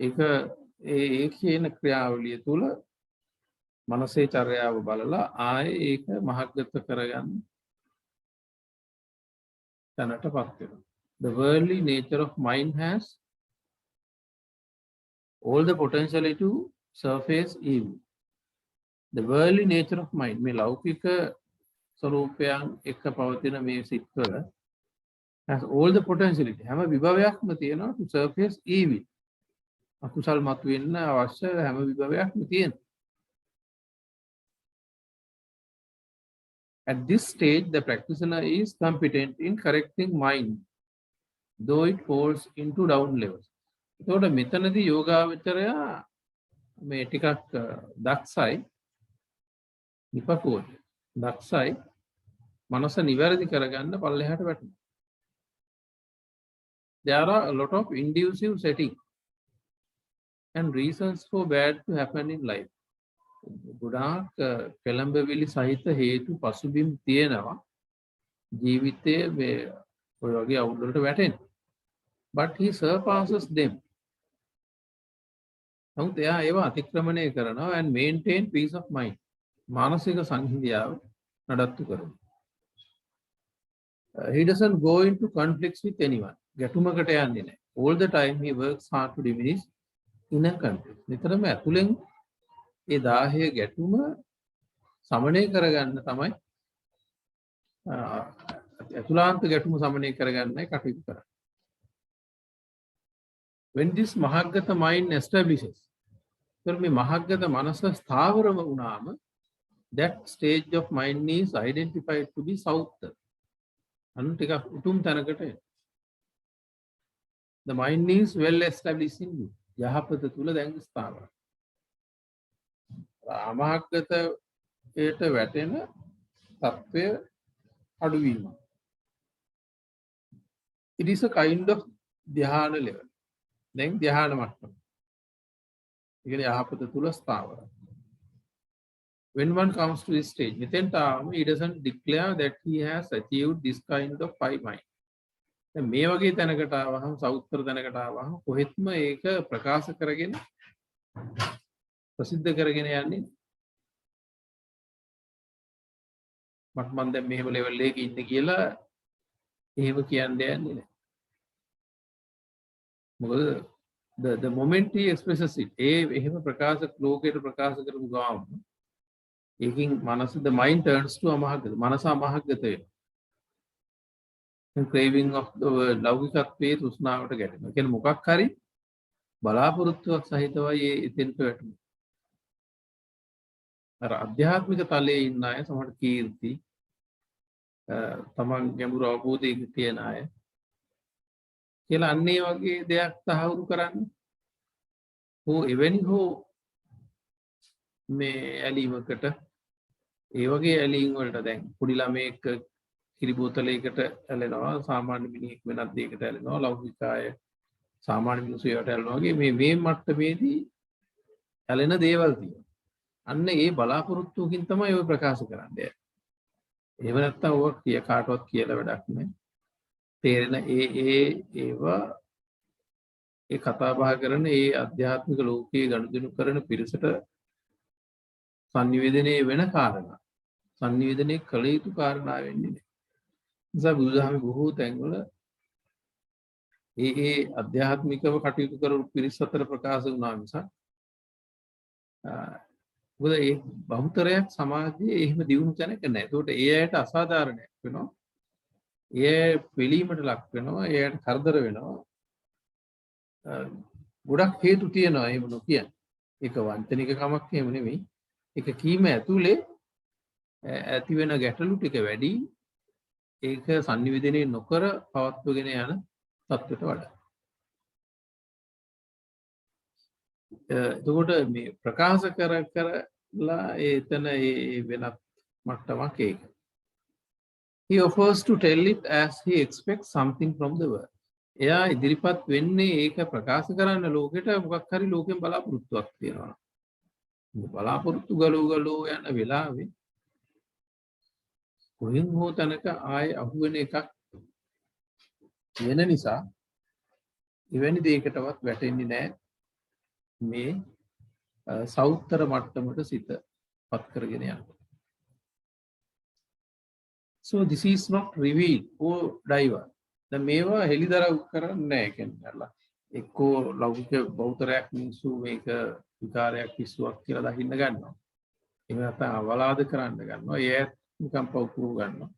[SPEAKER 1] ඒක ඒ කියන ක්‍රියාවලිය තුල මනසේ චර්යාව බලලා ආයේ ඒක මහග්ගත කරගන්න තැනටපත් වෙනවා. The worldly nature of mind has all the potential to surface evil. The worldly nature of mind මේ ලෞකික ස්වરૂපයන් එක පවතින මේ සිත්වල has all the potentiality හැම විභවයක්ම තියෙනවා to surface evil. අකුසල් මතුවෙන්න අවශ්‍ය හැම විභවයක්ම තියෙනවා. At this stage, the practitioner is competent in correcting mind, though it falls into down levels. එතකොට මෙතනදී යෝගාවචරයා මේ ටිකක් දක්ෂයි, නිපකුවයි, දක්ෂයි මනස නිවැරදි කරගන්න පල්ලෙහාට වැටෙනවා. There are a lot of inducive settings and reasons for bad to happen in life. ගොඩාක් පෙළඹවිලි සහිත හේතු පසුබිම් තියෙනවා ජීවිතයේ මේ ඔය වගේ අවුල්වලට වැටෙන්න. But he surpasses them. නමුත් එයා ඒවා අතික්‍රමණය කරනවා and maintain peace of mind. මානසික සංහිඳියාව නඩත්තු කරනවා. He doesn't go into conflicts with anyone. ගැටුමකට යන්නේ නැහැ. All the time he works hard to diminish inner countries. නිතරම ඇතුලෙන් ඒ 10 ගැටුම සමනය කරගන්න තමයි ඇතුළාන්ත ගැටුම සමනය කරගන්නයි කටයුතු කරන්නේ. When this mahagata mind establishes, මේ මහග්ගත මනස ස්ථාවරම වුණාම that stage of mind is identified to be south. අන්න ටිකක් උතුම් තැනකට එන. The mind is well established in you. යහපත තුල දැන් ස්ථාවරයි. අමහග්ගතයට වැටෙන තත්ත්වය අඩුවීම. It is a kind of ධ්‍යාන level. දැන් ධ්‍යාන මට්ටම. ඒ කියන්නේ යහපත තුල ස්ථාවරයි. When one comes to this stage, he doesn't declare that he has achieved this kind of five mind. මේ වගේ තැනකට ආවහම සෞත්‍ර තැනකට ආවහම කොහෙත්ම ඒක ප්‍රකාශ කරගෙන ප්‍රසිද්ධ කරගෙන යන්නේ මට මන් දැන් මෙහෙම ලෙවල් එකක ඉන්නේ කියලා එහෙම කියන්නේ යන්නේ නැහැ. මොකද the moment he expresses it එහෙම ප්‍රකාශ ලෝකයට ප්‍රකාශ කරපු ගාම ඒකින් මනස the mind turns to අමහග්ගත මනස අමහග්ගත වෙනවා. craving of the world ලෞකිකත්වයේ තෘෂ්ණාවට ගැටෙනවා. කියන්නේ මොකක් හරි බලාපොරොත්තුවක් සහිතවයි එතෙන්ට වැටෙන්නේ. අර අධ්‍යාත්මික තලයේ ඉන්න අය සමහර කීර්ති තමන් ගැඹුරු අවබෝධයක තියෙන අය කියලා අන්නේ වගේ දෙයක් තහවුරු කරන්නේ. හෝ එවැනි හෝ මේ ඇලීමකට ඒ වගේ ඇලීම් වලට දැන් පොඩි ළමයෙක් කිරි බෝතලයකට ඇලෙනවා සාමාන්‍ය මිනිහෙක් වෙනත් දෙයකට ඇලෙනවා ලෞකික අය සාමාන්‍ය මිනිස්සු ඒවට ඇලෙනවා වගේ මේ මට්ටමේදී ඇලෙන දේවල් තියෙනවා. අන්න ඒ බලාපොරොත්තුකින් තමයි ඔය ප්‍රකාශ කරන්නේ. එහෙම නැත්නම් ඔය කිය කාටවත් කියලා වැඩක් නැහැ. තේරෙන ඒවා ඒ කතා බහ කරන ඒ අධ්‍යාත්මික ලෝකයේ ගනුදෙනු කරන පිරිසට සංනිවේදනයේ වෙන කාරණා. සංනිවේදනයේ කළ යුතු කාරණා වෙන්නේ නැහැ. නිසා බුදුදහමේ බොහෝ තැන්වල ඒ අධ්‍යාත්මිකව කටයුතු කරන පිරිස අතර ප්‍රකාශ වුණා මිසක් මොකද ඒ බහුතරයක් සමාජයේ එහෙම දියුණු තැනක නැහැ. ඒකට ඒ අයට අසාධාරණයක් වෙනවා. ඒ පිළීමට ලක් වෙනවා. ඒ අයට කරදර වෙනවා. ගොඩක් හේතු තියෙනවා එහෙම නොකියන්නේ. ඒක වංචනික කමක් එහෙම නෙමෙයි. ඒක කීම ඇතුලේ ඇති වෙන ගැටලු ටික වැඩි. ඒක සංනිවේදනයේ නොකර පවත්වගෙන යන තත්ත්වයට වඩා. එතකොට මේ ප්‍රකාශ කරලා එතන ඒ වෙනත් මට්ටමක් ඒක. He offers to tell it as he expects something from the world. එයා ඉදිරිපත් වෙන්නේ ඒක ප්‍රකාශ කරන්න ලෝකෙට මොකක් හරි ලෝකෙන් බලාපොරොත්තුවක් තියෙනවා. බලාපොරොත්තු ගලෝ යන වෙලාවේ කොහෙන් හෝ තැනක ආයේ අහුවෙන එකක් වෙන නිසා එවැනි දෙයකටවත් වැටෙන්නේ නැහැ. මේ සෞත්‍ර මට්ටමට සිත පත් කරගෙන යනවා. So this is not revealed or divert. දැන් මේවා හෙලිදරව් කරන්නේ නැහැ කියන්නේ. එක්කෝ ලෞකික බෞද්ධරයක් මිනිස්සු මේක විකාරයක් පිස්සුවක් කියලා දකින්න ගන්නවා. එහෙම නැත්නම් අවලාද කරන්න ගන්නවා. ඒ නිකම් පවුකුරු ගන්නවා.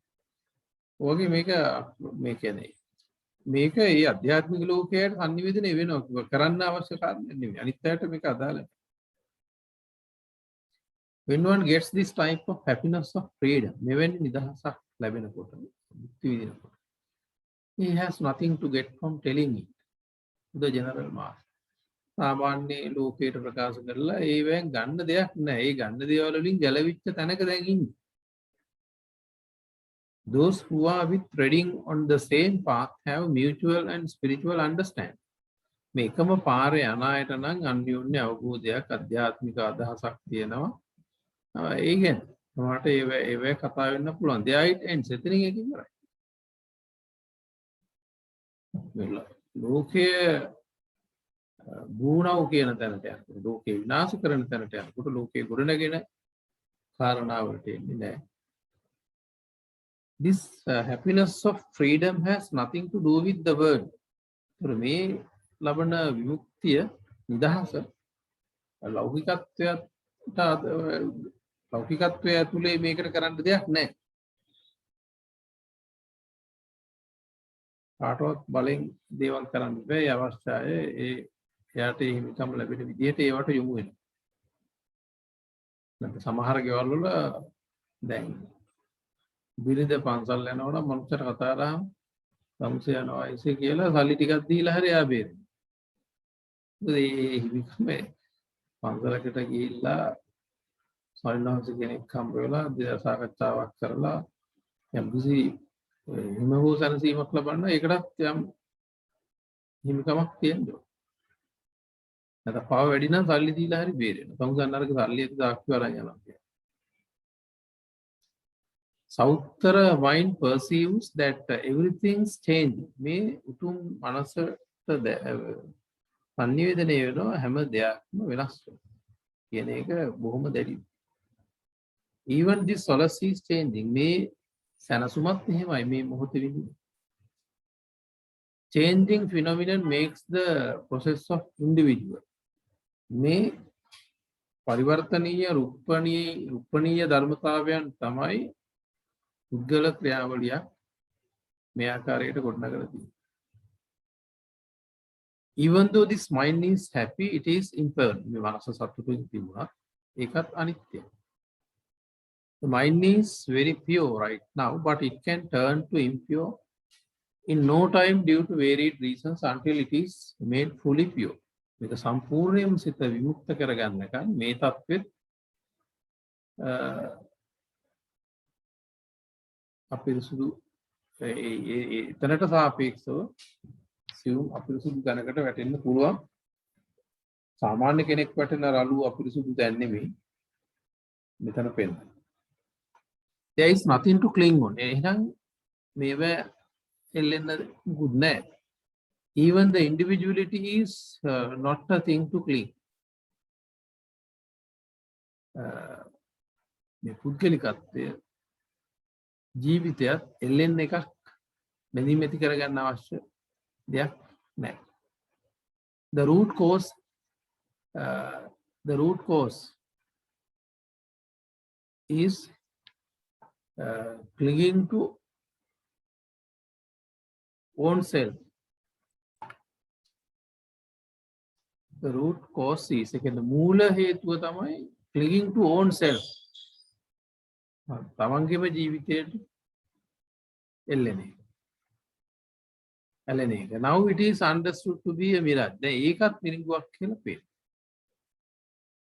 [SPEAKER 1] ඔයගේ මේ කියන්නේ මේක ඒ අධ්‍යාත්මික ලෝකයට සංනිවේදනය වෙනවා කරන්න අවශ්‍ය කාරණයක් නෙවෙයි. අනිත් පැයට මේක අදාළ නැහැ. When one gets this type of happiness of freedom, මෙවැනි නිදහසක් ලැබෙනකොට මුක්ති විඳිනකොට he has nothing to get from telling it to the general mass. සාමාන්‍ය ලෝකයට ප්‍රකාශ කරලා ඒවෙන් ගන්න දෙයක් නැහැ. ඒ ගන්න දේවල් වලින් ගැලවිච්ච තැනක දැන් ඉන්නේ. Those who are with treading on the same path have mutual and spiritual understanding. මේකම පාරේ යන අයට නම් අන්‍යෝන්‍ය අවබෝධයක් අධ්‍යාත්මික අදහසක් තියෙනවා. ඒ කියන්නේ මට ඒව කතා වෙන්න පුළුවන්. දෙයයිට එන්ඩ්ස් එතනින් එක ඉවරයි. ලෝකයේ බුණව කියන තැනට යනකොට ලෝකේ විනාශ කරන තැනට යනකොට ලෝකේ ගොඩනගෙන කාරණාවලට එන්නේ නැහැ. This happiness of freedom has nothing to do with the world. මේ ලබන විමුක්තිය නිදහස ලෞකිකත්වයට ලෞකිකත්වය ඇතුලේ මේකට කරන්න දෙයක් නැහැ. කාටවත් බලෙන් දේවල් කරන්න බෑ. ඒ අවස්ථාවේ එයාට හිමිකම් ලැබෙන විදිහට ඒවට යොමු වෙනවා. නැත්නම් සමහර ගෙවල් වල දැන් බිරිඳ පන්සල් යනකොට මනුස්සයට කතා කරාම සමුසේ යනවා ඉසේ කියලා සල්ලි ටිකක් දීලා හරි එයා බේරෙනවා. මොකද මේ හිමිකම පන්සලකට ගිහිල්ලා සල්ලාංශ කෙනෙක් හම්බ වෙලා දේශ සාකච්ඡාවක් කරලා යම්කිසි හිමවෝ සැනසීමක් ලබන්න ඒකටත් යම් හිමිකමක් තියෙනවා. නැත්නම් පාව වැඩි නම් සල්ලි දීලා හරි බේරෙනවා. සමුසන්නරක සල්ලි එක දාක්කු අරන් යනවා කියන්නේ. Sauttara mind perceives that everything's changing. මේ උතුම් මනසට සංනිවේදනය වෙනවා හැම දෙයක්ම වෙනස් වෙනවා කියන එක බොහොම දැඩි. Even this solace is changing. මේ සැනසුමත් එහෙමයි මේ මොහොතේ විඳින්නේ. Changing phenomenon makes the process of individual. මේ පරිවර්තනීය රුප්පණීය ධර්මතාවයන් තමයි පුද්ගල ක්‍රියාවලියක් මේ ආකාරයට ගොඩනගලා තියෙන්නේ. Even though this mind is happy, it is impermanent. මේ මනස සතුටින් තිබුණා ඒකත් අනිත්‍යයි. The mind is very pure right now, but it can turn to impure in no time due to varied reasons until it is made fully pure. මේක සම්පූර්ණයෙන්ම සිත විමුක්ත කරගන්නකන් මේ තත්ත්වෙත් අපිරිසුදු එතනට සාපේක්ෂව සියුම් අපිරිසුදු දැනකට වැටෙන්න පුළුවන්. සාමාන්‍ය කෙනෙක් වැටෙන රළු අපිරිසුදු දැන් නෙමෙයි මෙතන පෙන්නන. There is nothing to cling on. එහෙනම් මේව එල්ලෙන්න good නැහැ. Even the individuality is not a thing to cling. මේ පුද්ගලිකත්වය ජීවිතයත් එල්ලෙන්න එකක් බැඳීම් ඇති කරගන්න අවශ්‍ය දෙයක් නැහැ. The root cause is clinging to own self. The root cause is මූල හේතුව තමයි clinging to own self. තමන්ගේම ජීවිතයට එල්ලෙන එක. ඇලෙන එක. Now it is understood to be a mirage. දැන් ඒකත් මිරිඟුවක් කියලා පේනවා.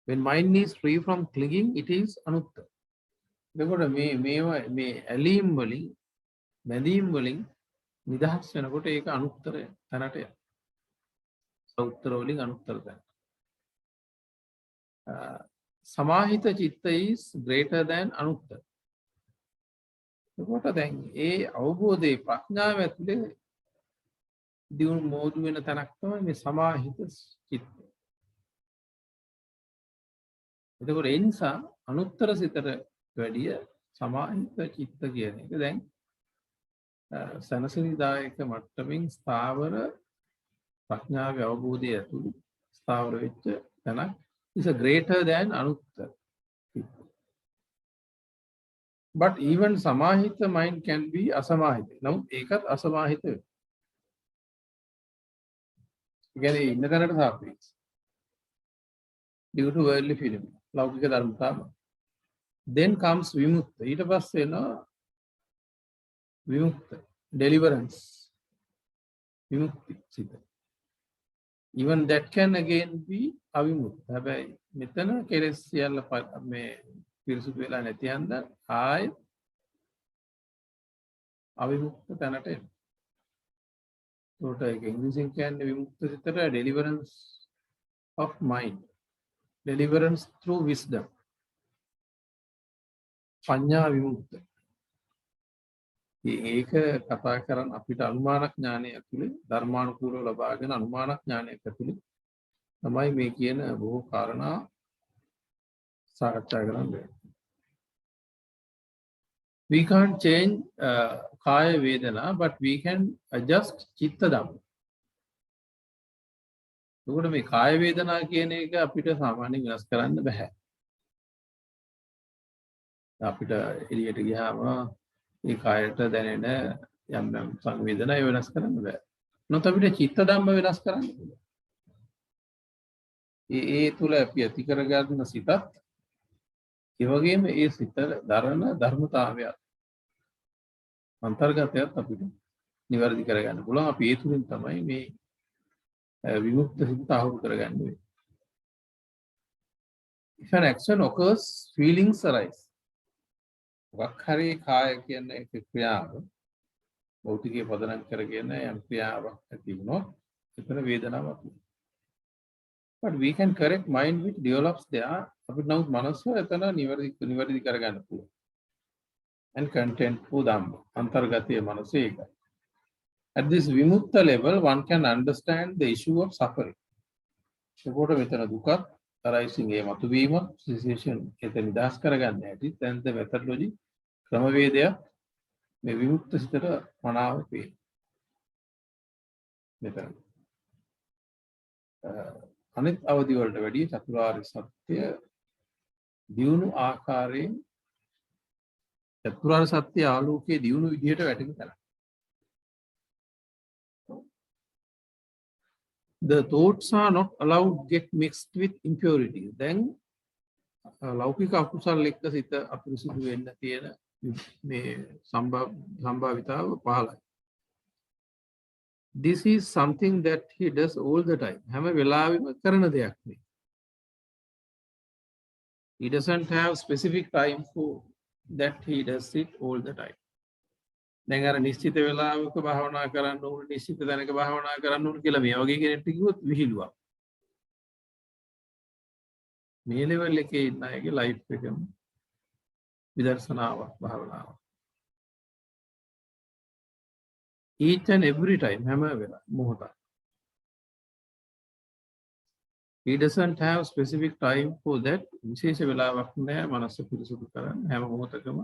[SPEAKER 1] When mind is free from clinging, it is anuttara. එතකොට මේ ඇලීම් වලින් බැඳීම් වලින් නිදහස් වෙනකොට ඒක අනුත්තර තැනට යනවා. සෞත්තර වලින් අනුත්තර තැනට. සමාහිත චිත්ත is greater than අනුත්තර. එතකොට දැන් ඒ අවබෝධයේ ප්‍රඥාව ඇතුලේ දියුණු මෝදු වෙන තැනක් තමයි මේ සමාහිත චිත්තය. එතකොට ඒ නිසා අනුත්තර සිතට වැඩිය සමාහිත චිත්ත කියන එක දැන් සනසනිදායක මට්ටමින් ස්ථාවර ප්‍රඥාවේ අවබෝධය ඇතුළු ස්ථාවර වෙච්ච තැනක් is a greater than anuttara. But even samahita mind can be asamahita. Now ඒකත් අසමාහිත වෙනවා. කියන්නේ ඉන්න තැනට සාපේක්ෂ. due to worldly feeling. ලෞකික ධර්මතාව. Then comes vimukta. ඊට පස්සේ එනවා vimukta. Deliverance. Vimukti සිත. Even that can again be avimukta. හැබැයි මෙතන කෙලෙස් සියල්ල මේ පිරිසුදු වෙලා නැති හන්ද ආය අවිමුක්ත තැනට එනවා. ඒකට ඉංග්‍රීසියෙන් කියන්නේ විමුක්ත සිතට deliverance of mind. Deliverance through wisdom. පඤ්ඤා විමුක්ත. ඒක කතා කරන් අපිට අනුමාන ඥානය ඇතුලේ ධර්මානුකූලව ලබාගෙන අනුමාන ඥානයක් ඇතුලේ තමයි මේ කියන බොහෝ කාරණා සාකච්ඡා කරන්නේ. We can't change kaya vedana, but we can adjust chitta dhamma. එතකොට මේ කාය වේදනා කියන එක අපිට සාමාන්‍යයෙන් වෙනස් කරන්න බෑ. අපිට එළියට ගියාම ඒ කායයට දැනෙන යම් යම් සංවේදනා ඒ වෙනස් කරන්න බෑ. නොත් අපිට චිත්ත ධම්ම වෙනස් කරන්න පුළුවන්. ඒ තුල අපි ඇති කරගන්න සිතත් ඒ වගේම ඒ සිත දරන ධර්මතාවයත් අන්තර්ගතයත් අපිට නිවැරදි කරගන්න පුළුවන්. අපි ඒ තුලින් තමයි මේ විමුක්ත සිත ආහුරු කරගන්නේ. If an action occurs, feelings arise. මොකක් හරි කාය කියන එක ක්‍රියාව භෞතිකයේ පදනම් කරගෙන යම් ක්‍රියාවක් ඇති වුණොත් එතන වේදනාවක් වෙනවා. But we can correct mind which develops there. අපිට නමුත් මනස එතන නිවැරදි කරගන්න පුළුවන්. And content ධම්ම අන්තර්ගතයේ මනස ඒකයි. At this vimukta level, one can understand the issue of suffering. එතකොට මෙතන දුකත් arising ඒ මතුවීම cessation එතන නිදහස් කරගන්න හැටි then the methodology ක්‍රමවේදය මේ විමුක්ත සිතට මනාව වේ. මෙතන අනිත් අවදි වලට වැඩි චතුරාර්ය සත්‍ය දියුණු ආකාරයෙන් චතුරාර්ය සත්‍ය ආලෝකයේ දියුණු විදිහට වැටෙන්න කරා. The thoughts are not allowed to get mixed with impurities. Then ලෞකික අකුසල් එක්ක සිත අපිරිසිදු වෙන්න තියෙන මේ සම්භාවිතාව පහළයි. This is something that he does all the time. හැම වෙලාවෙම කරන දෙයක් නේ. He doesn't have specific time for that. He does it all the time. දැන් අර නිශ්චිත වෙලාවක භාවනා කරන්න ඕන නිශ්චිත තැනක භාවනා කරන්න ඕන කියලා මේ වගේ කෙනෙක්ට කිව්වොත් විහිළුවක්. මේ ලෙවල් එකේ ඉන්න අයගේ ලයිෆ් එකම විදර්ශනාවක් භාවනාවක්. Each and every time හැම වෙලාවෙම මොහොතක්. He doesn't have specific time for that. විශේෂ වෙලාවක් නැහැ මනස පිරිසුදු කරන්න. හැම මොහොතකම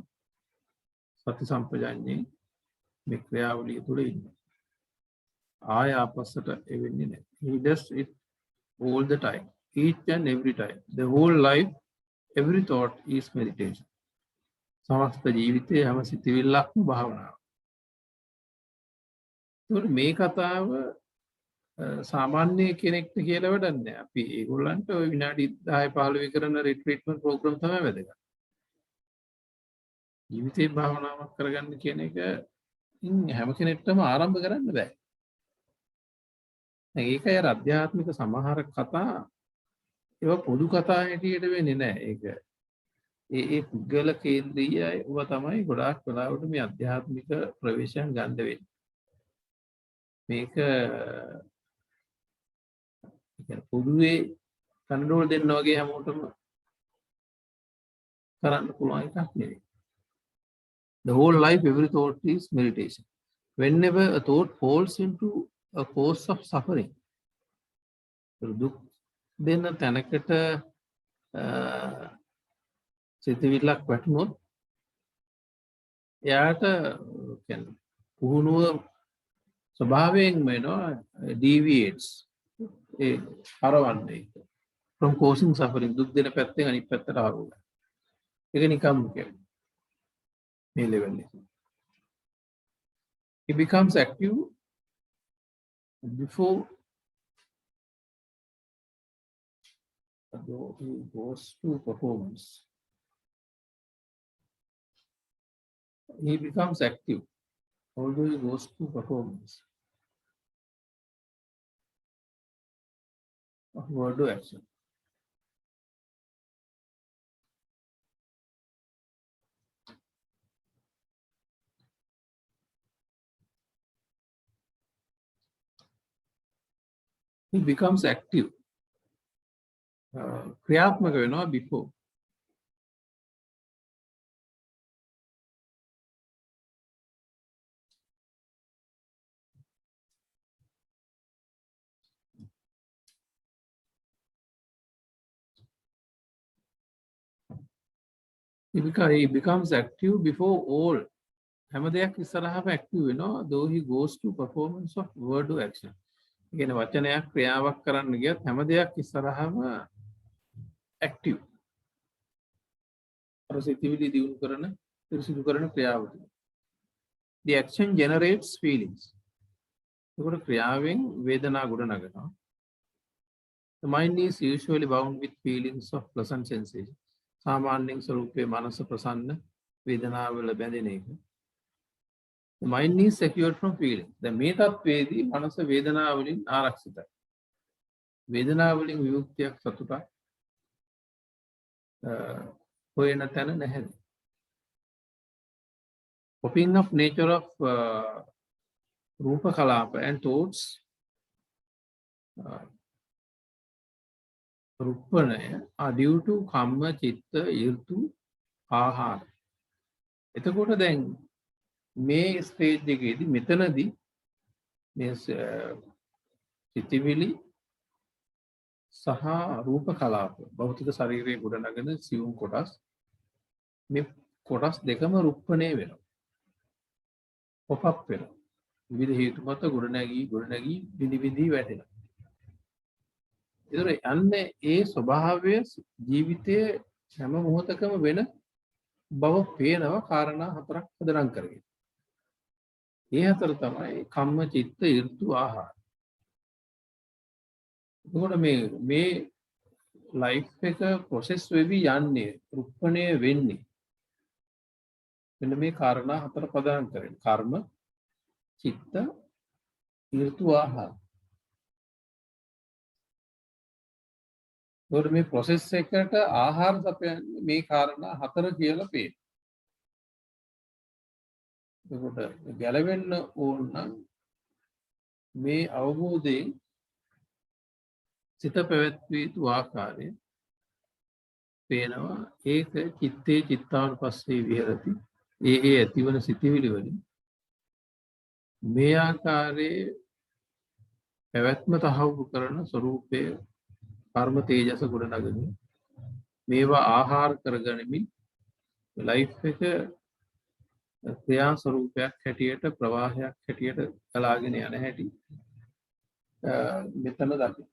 [SPEAKER 1] සති සම්පජාඤ්ඤේ මේ ක්‍රියාවලිය තුළ ඉන්නේ. ආය ආපස්සට එවෙන්නේ නැහැ. He does it all the time. Each and every time. The whole life, every thought is meditation. සමස්ත ජීවිතයේ හැම සිතිවිල්ලක්ම භාවනාව. ඒකට මේ කතාව සාමාන්‍ය කෙනෙක්ට කියලා වැඩක් නැහැ. අපි ඒගොල්ලන්ට ওই විනාඩි 10 15 කරන රිට්‍රීට්මන්ට් ප්‍රෝග්‍රෑම් තමයි වැදගත්. ජීවිතේ භාවනාවක් කරගන්න කියන එක හැම කෙනෙක්ටම ආරම්භ කරන්න බෑ. ඒකයි අර අධ්‍යාත්මික සමහර කතා ඒවා පොදු කතා හැටියට වෙන්නේ නැහැ. ඒක ඒ පුද්ගල කේන්ද්‍රීයයි ඒවා තමයි ගොඩාක් වෙලාවට මේ අධ්‍යාත්මික ප්‍රවේශයන් ගන්න වෙන්නේ. මේක පොදුවේ කන්ට්‍රෝල් දෙන්න වගේ හැමෝටම කරන්න පුළුවන් එකක් නෙවෙයි. The whole life, every thought is meditation. Whenever a thought falls into a course of suffering, දුක් දෙන තැනකට සිතවිල්ලක් වැටුනොත් එයාට කියන්නේ පුහුණුව ස්වභාවයෙන්ම වෙනවා deviates A හරවන්නේ from causing suffering දුක් දෙන පැත්තෙන් අනිත් පැත්තට හරවනවා. ඒක නිකම් කියන්නේ මේ level එකේ. He becomes active before he goes to performance. He becomes active although he goes to performance of word or action. He becomes active. ක්‍රියාත්මක වෙනවා before. He becomes active before all. හැම දෙයක් ඉස්සරහම active වෙනවා though he goes to performance of word or action. කියන වචනයක් ක්‍රියාවක් කරන්න ගියත් හැම දෙයක් ඉස්සරහම ඇක්ටිව්. අර සිතිවිලි දියුණු කරන පිරිසිදු කරන ක්‍රියාවලිය. The action generates feelings. ඒකට ක්‍රියාවෙන් වේදනා ගොඩනගනවා. The mind is usually bound with feelings of pleasant sensation. සාමාන්‍යයෙන් ස්වરૂපයේ මනස ප්‍රසන්න වේදනාවල බැඳෙන එක. The mind is secured from feeling. දැන් මේ තත්වයේදී මනස වේදනාවලින් ආරක්ෂිතයි. වේදනාවලින් විමුක්තියක් සතුටක් හොයන තැන නැහැ. Coping of nature of Rupa Kalapa and thoughts Rupanaya are due to Kamma, Chitta, Irtu, Ahara. එතකොට දැන් මේ ස්ටේජ් එකේදී මෙතනදී මේ සිතිවිලි සහ රූප කලාප භෞතික ශරීරයේ ගොඩනගෙන සියුම් කොටස් මේ කොටස් දෙකම රුප්පණය වෙනවා. pop up වෙනවා. විවිධ හේතු මත ගොඩනැගී විදි විදි වැටෙනවා. ඒතර යන්නේ ඒ ස්වභාවය ජීවිතයේ හැම මොහොතකම වෙන බව පේනවා කාරණා හතරක් පදනම් කරගෙන. ඒ හතර තමයි කම්ම, චිත්ත, ඍතු, ආහාර. එතකොට මේ ලයිෆ් එක ප්‍රොසෙස් වෙවි යන්නේ රුප්පණය වෙන්නේ මෙන්න මේ කාරණා හතර පදනම් කරගෙන. කර්ම, චිත්ත, ඍතු, ආහාර. ඒකට මේ ප්‍රොසෙස් එකට ආහාර සපයන්නේ මේ කාරණා හතර කියලා පේනවා. එතකොට ගැලවෙන්න ඕන නම් මේ අවබෝධයෙන් සිත පැවැත්විය යුතු ආකාරය පේනවා. ඒක චිත්තේ චිත්තානුපස්සේ විහෙරති. ඒ ඇතිවන සිතිවිලි වලින් මේ ආකාරයේ පැවැත්ම තහවුරු කරන ස්වરૂපයේ කර්ම තේජස ගොඩනගමින් මේවා ආහාර කරගනිමින් ලයිෆ් එක ක්‍රියා ස්වરૂපයක් හැටියට ප්‍රවාහයක් හැටියට ගලාගෙන යන හැටි මෙතන දකින්න.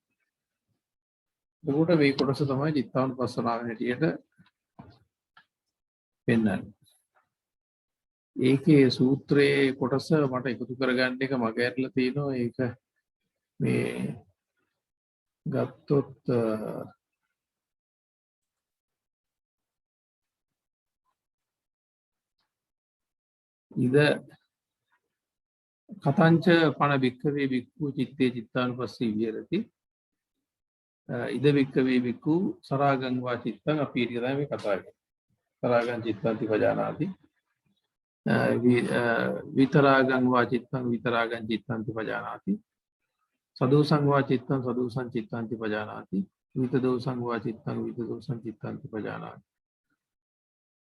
[SPEAKER 1] එතකොට මේ කොටස තමයි චිත්තානුපස්සනාව හැටියට පෙන්වන්නේ. ඒකේ සූත්‍රයේ කොටස මට එකතු කරගන්න එක මගේ ඇරලා තිනවා. ඒක මේ ගත්තොත් ඉද කතංච පණ භික්ඛවේ භික්ඛු චිත්තේ චිත්තානුපස්සී විහෙරති. ඉද භික්ඛවේ භික්ඛු සරාගං වා චිත්තං අපි ඊට තමයි මේ කතා කරන්නේ. සරාගං චිත්තං පජානාති. විතරාගං වා චිත්තං විතරාගං චිත්තං පජානාති. සදෝසං වා චිත්තං සදෝසං චිත්තං පජානාති. විතදෝසං වා චිත්තං විතදෝසං චිත්තං පජානාති.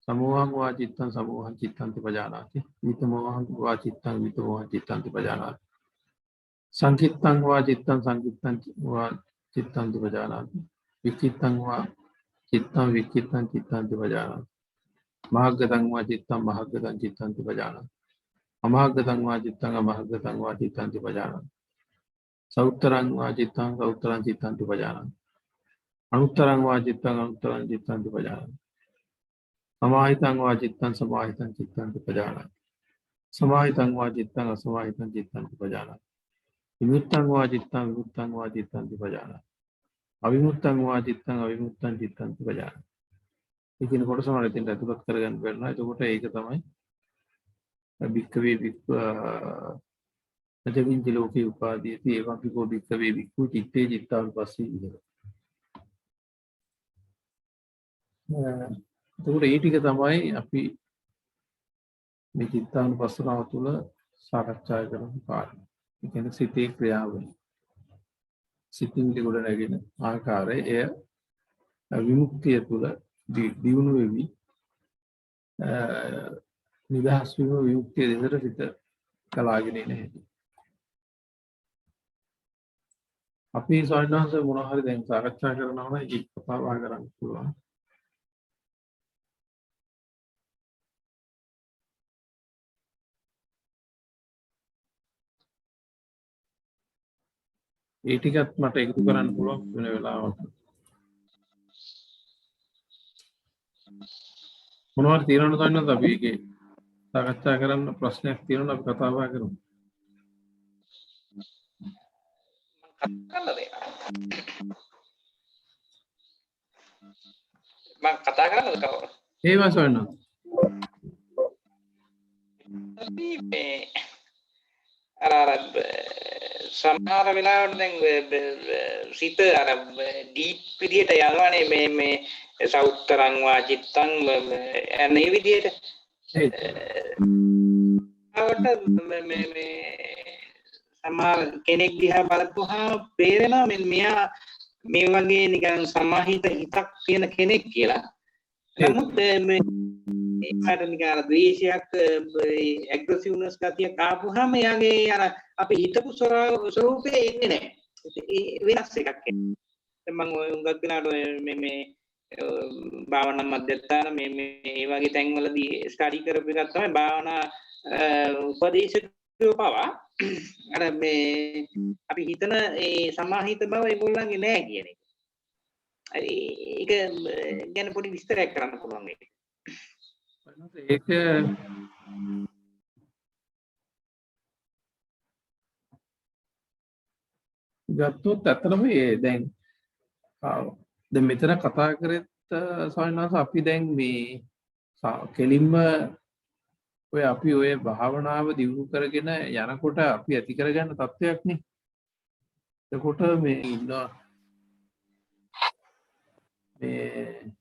[SPEAKER 1] समूहं वा चित्तं समूहं चित्तं पजानाति. वितमोहं वा चित्तं वितमोहं चित्तं पजानाति. संकित्तं वा चित्तं संकित्तं वा चित्तं पजानाति. विचित्तं वा चित्तं विचित्तं चित्तं पजानाति. महग्गतं वा चित्तं महग्गतं चित्तं पजानाति. अमहग्गतं वा चित्तं अमहग्गतं वा चित्तं पजानाति. सौत्तरं वा चित्तं सौत्तरं चित्तं पजानाति. अनुत्तरं वा चित्तं अनुत्तरं चित्तं पजानाति. समाहितं वा चित्तं समाहितं चित्तं पजानाति. समाहितं वा चित्तं असमाहितं चित्तं पजानाति. विमुक्तं वा चित्तं विमुक्तं वा चित्तं पजानाति. अविमुक्तं वा चित्तं अविमुक्तं चित्तं पजानाति. ඉතින් කොටස මම ඉතින් අතුලත් කරගන්න බැලුවා. එතකොට ඒක තමයි භික්ඛවේ භික්ඛු අජවින්ති ලෝකේ උපාදීයති එවං භික්ඛෝ භික්ඛවේ භික්ඛු චිත්තේ චිත්තානුපස්සී විහෙරති. එතකොට ඒ ටික තමයි අපි මේ චිත්තානුපස්සනාව තුළ සාකච්ඡා කරන කාරණා. ඒ කියන්නේ සිතේ ක්‍රියාවලිය. සිතින් ගොඩ නැගෙන ආකාරය එය විමුක්තිය තුළ දියුණු වෙවි නිදහස් වීම විමුක්තිය දෙසට සිත කලාගෙන එන හැටි. අපි ස්වාමීන් වහන්සේ මොනවා හරි දැන් සාකච්ඡා කරනවා නම් ඒක කතා බහ කරන්න පුළුවන්. ඒ ටිකත් මට එකතු කරන්න පුළුවන් වෙන වෙලාවක. මොනවද තියෙනවද තවන්නත් අපි ඒකේ සාකච්ඡා කරන්න ප්‍රශ්නයක් තියෙනවා අපි කතා බහ කරමු.
[SPEAKER 2] මම කතා කරන්නද කවුරු?
[SPEAKER 1] ඒවා සොයන්න.
[SPEAKER 2] මේ අර සමහර වෙලාවට දැන් සිත අර ඩීප් විදියට යනවනේ මේ සෞත්තරං වාචිත්තං එන්නේ විදියට මේ සමහර කෙනෙක් දිහා බලපුවාම පේරෙනවා මෙයා මේ වගේ නිකන් සමාහිත හිතක් තියෙන කෙනෙක් කියලා. නමුත් මේ ඒකට නිකන් අර ද්වේෂයක් ඇග්‍රෙසිව්නස් ගතියක් ආපුවාම එයාගේ අර අපි හිතපු ස්වරූපේ එන්නේ නැහැ. ඒ වෙනස් එකක් එන්නේ. දැන් මම උඟක් දිනාට මේ භාවනා මධ්‍යස්ථාන මේ මේ වගේ තැන්වලදී ස්ටඩි කරපු එකක් තමයි භාවනා උපදේශකයෝ පවා අර මේ අපි හිතන ඒ සමාහිත බව ඒගොල්ලන්ගේ නෑ කියන එක. ඒක ගැන පොඩි විස්තරයක් කරන්න පුළුවන් ඒක.
[SPEAKER 1] ඒක ගත්තොත් ඇත්තටම දැන් මෙතන කතා කරෙත් සායනාස අපි දැන් මේ කෙලින්ම ඔය අපි ඔය භාවනාව දියුණු කරගෙන යනකොට අපි ඇති කරගන්න තත්ත්වයක් නේ. එතකොට මේ ඉන්නවා මේ